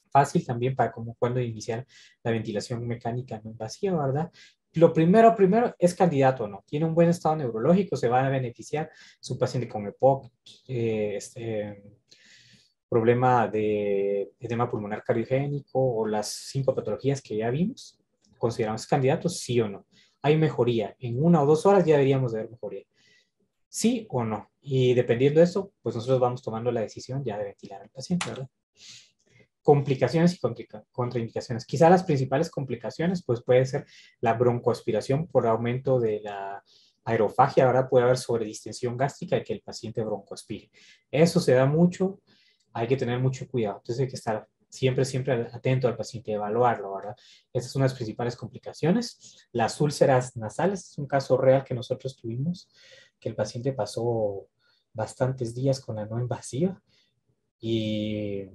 fácil también para cuando iniciar la ventilación mecánica no invasiva, ¿verdad? Lo primero es candidato o no. Tiene un buen estado neurológico, se va a beneficiar. Su paciente con EPOC, problema de edema pulmonar cardiogénico o las 5 patologías que ya vimos. ¿Consideramos candidatos? Sí o no. ¿Hay mejoría? En 1 o 2 horas ya deberíamos de ver mejoría. ¿Sí o no? Y dependiendo de eso, pues nosotros vamos tomando la decisión ya de ventilar al paciente, ¿verdad? Complicaciones y contraindicaciones. Quizá las principales complicaciones, pues puede ser la broncoaspiración por aumento de la aerofagia, ¿verdad? Puede haber sobredistensión gástrica y que el paciente broncoaspire. Eso se da mucho, hay que tener mucho cuidado. Entonces hay que estar siempre atento al paciente, evaluarlo, ¿verdad? Esas son las principales complicaciones. Las úlceras nasales es un caso real que nosotros tuvimos, que el paciente pasó bastantes días con la no invasiva y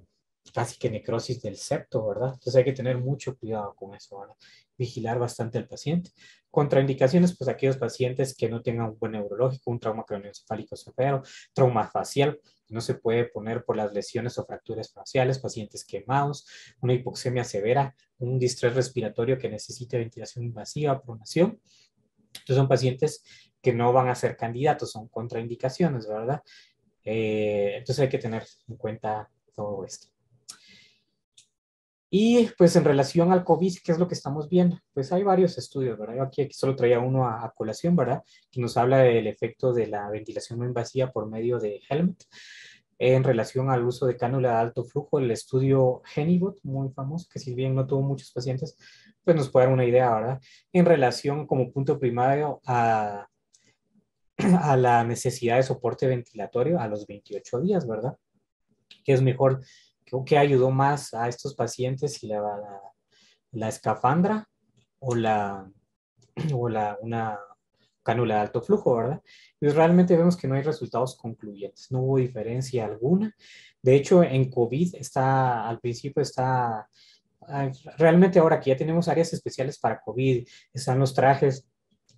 casi que necrosis del septo, ¿verdad? Entonces hay que tener mucho cuidado con eso, ¿verdad? Vigilar bastante al paciente. Contraindicaciones, pues aquellos pacientes que no tengan un buen neurológico, un trauma craneoencefálico severo, trauma facial, que no se puede poner por las lesiones o fracturas faciales, pacientes quemados, una hipoxemia severa, un distrés respiratorio que necesite ventilación invasiva, pronación. Entonces son pacientes que no van a ser candidatos, son contraindicaciones, ¿verdad? Entonces hay que tener en cuenta todo esto. Y pues en relación al COVID, ¿qué es lo que estamos viendo? Pues hay varios estudios, ¿verdad? Yo aquí solo traía uno a colación, ¿verdad? Que nos habla del efecto de la ventilación no invasiva por medio de Helmet en relación al uso de cánula de alto flujo. El estudio Genibot, muy famoso, que si bien no tuvo muchos pacientes, pues nos puede dar una idea, ¿verdad? En relación como punto primario a la necesidad de soporte ventilatorio a los 28 días, ¿verdad? Que es mejor, que ayudó más a estos pacientes, si la escafandra o una cánula de alto flujo, ¿verdad? Pues realmente vemos que no hay resultados concluyentes, no hubo diferencia alguna. De hecho, en COVID al principio realmente ahora que ya tenemos áreas especiales para COVID, están los trajes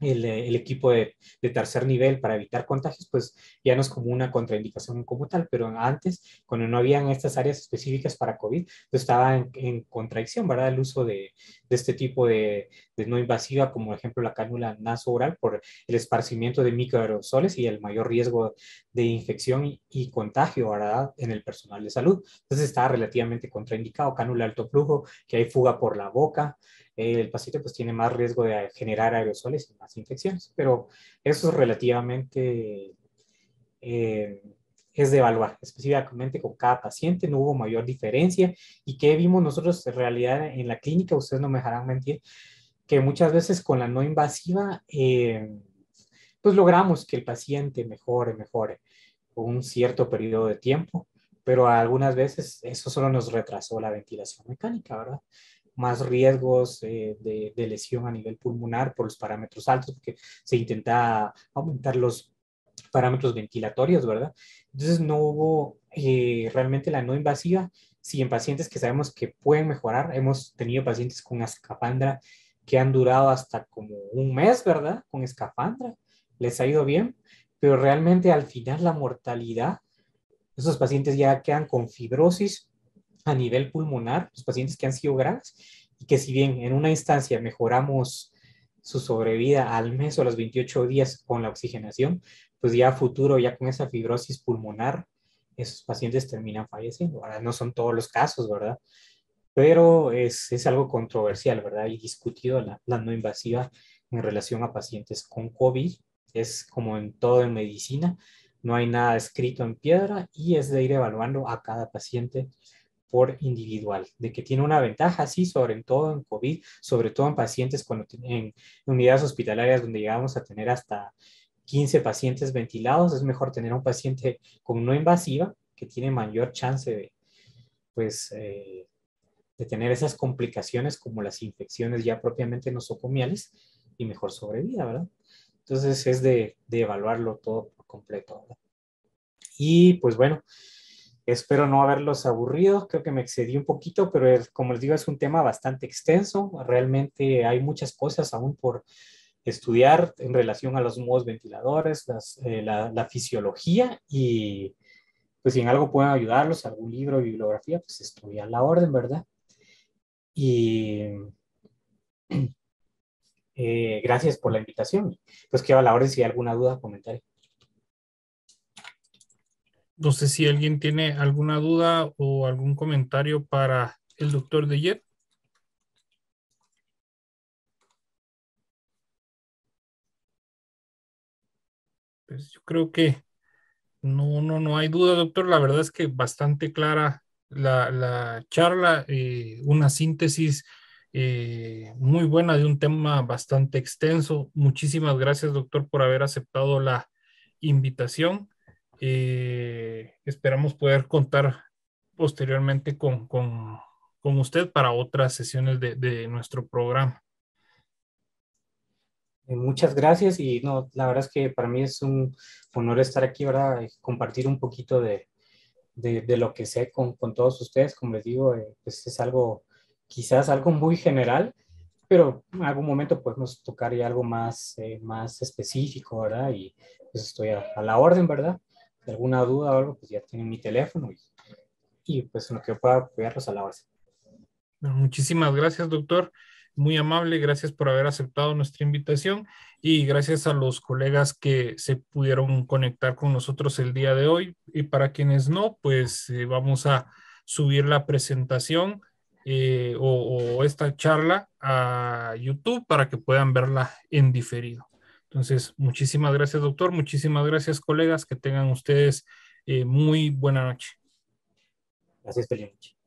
el equipo de tercer nivel para evitar contagios, pues ya no es como una contraindicación como tal, pero antes, cuando no habían estas áreas específicas para COVID, pues estaba en contradicción, ¿verdad? El uso de este tipo de no invasiva, como por ejemplo la cánula nasooral, por el esparcimiento de microaerosoles y el mayor riesgo de infección y contagio, ¿verdad? En el personal de salud. Entonces estaba relativamente contraindicado, cánula alto flujo, que hay fuga por la boca, el paciente pues tiene más riesgo de generar aerosoles y más infecciones, pero eso es relativamente, eh, es de evaluar específicamente con cada paciente, no hubo mayor diferencia. ¿Y qué vimos nosotros en realidad en la clínica? Ustedes no me dejarán mentir, que muchas veces con la no invasiva, pues logramos que el paciente mejore por un cierto periodo de tiempo, pero algunas veces eso solo nos retrasó la ventilación mecánica, ¿verdad? Más riesgos de lesión a nivel pulmonar por los parámetros altos, porque se intenta aumentar los parámetros ventilatorios, ¿verdad? Entonces no hubo realmente la no invasiva. Sí, en pacientes que sabemos que pueden mejorar, hemos tenido pacientes con escafandra que han durado hasta como un mes, ¿verdad? Con escafandra, les ha ido bien, pero realmente al final la mortalidad, esos pacientes ya quedan con fibrosis a nivel pulmonar, los pacientes que han sido graves, y que si bien en una instancia mejoramos su sobrevida al mes o a los 28 días con la oxigenación, pues ya a futuro, ya con esa fibrosis pulmonar, esos pacientes terminan falleciendo. Ahora, no son todos los casos, ¿verdad? Pero es algo controversial, ¿verdad? Y discutido la no invasiva en relación a pacientes con COVID. Es como en todo en medicina, no hay nada escrito en piedra y es de ir evaluando a cada paciente por individual, de que tiene una ventaja, sí, sobre todo en COVID, sobre todo en pacientes cuando en unidades hospitalarias donde llegamos a tener hasta 15 pacientes ventilados, es mejor tener un paciente con no invasiva que tiene mayor chance pues, de tener esas complicaciones como las infecciones ya propiamente nosocomiales y mejor sobrevida, ¿verdad? Entonces es de evaluarlo todo por completo, ¿verdad? Y pues bueno, espero no haberlos aburrido, creo que me excedí un poquito, pero como les digo, es un tema bastante extenso. Realmente hay muchas cosas aún por estudiar en relación a los modos ventiladores, la fisiología y pues si en algo pueden ayudarlos, algún libro, bibliografía, pues estoy a la orden, ¿verdad? Y gracias por la invitación. Pues quedo a la orden si hay alguna duda, comentario. No sé si alguien tiene alguna duda o algún comentario para el doctor Deyet. Pues yo creo que no hay duda, doctor. La verdad es que bastante clara la charla, una síntesis muy buena de un tema bastante extenso. Muchísimas gracias, doctor, por haber aceptado la invitación. Esperamos poder contar posteriormente con usted para otras sesiones de nuestro programa. Muchas gracias y no, la verdad es que para mí es un honor estar aquí, ¿verdad? Y compartir un poquito de lo que sé con todos ustedes. Como les digo, pues es algo, quizás algo muy general, pero en algún momento podemos tocar ya algo más específico, ¿verdad? Y pues estoy a la orden, ¿verdad? Si alguna duda o algo, pues ya tienen mi teléfono y pues en lo que yo pueda apoyarlos a la orden. Bueno, muchísimas gracias, doctor. Muy amable, gracias por haber aceptado nuestra invitación y gracias a los colegas que se pudieron conectar con nosotros el día de hoy. Y para quienes no, pues vamos a subir la presentación o esta charla a YouTube para que puedan verla en diferido. Entonces, muchísimas gracias, doctor. Muchísimas gracias, colegas. Que tengan ustedes muy buena noche. Gracias, feliz noche.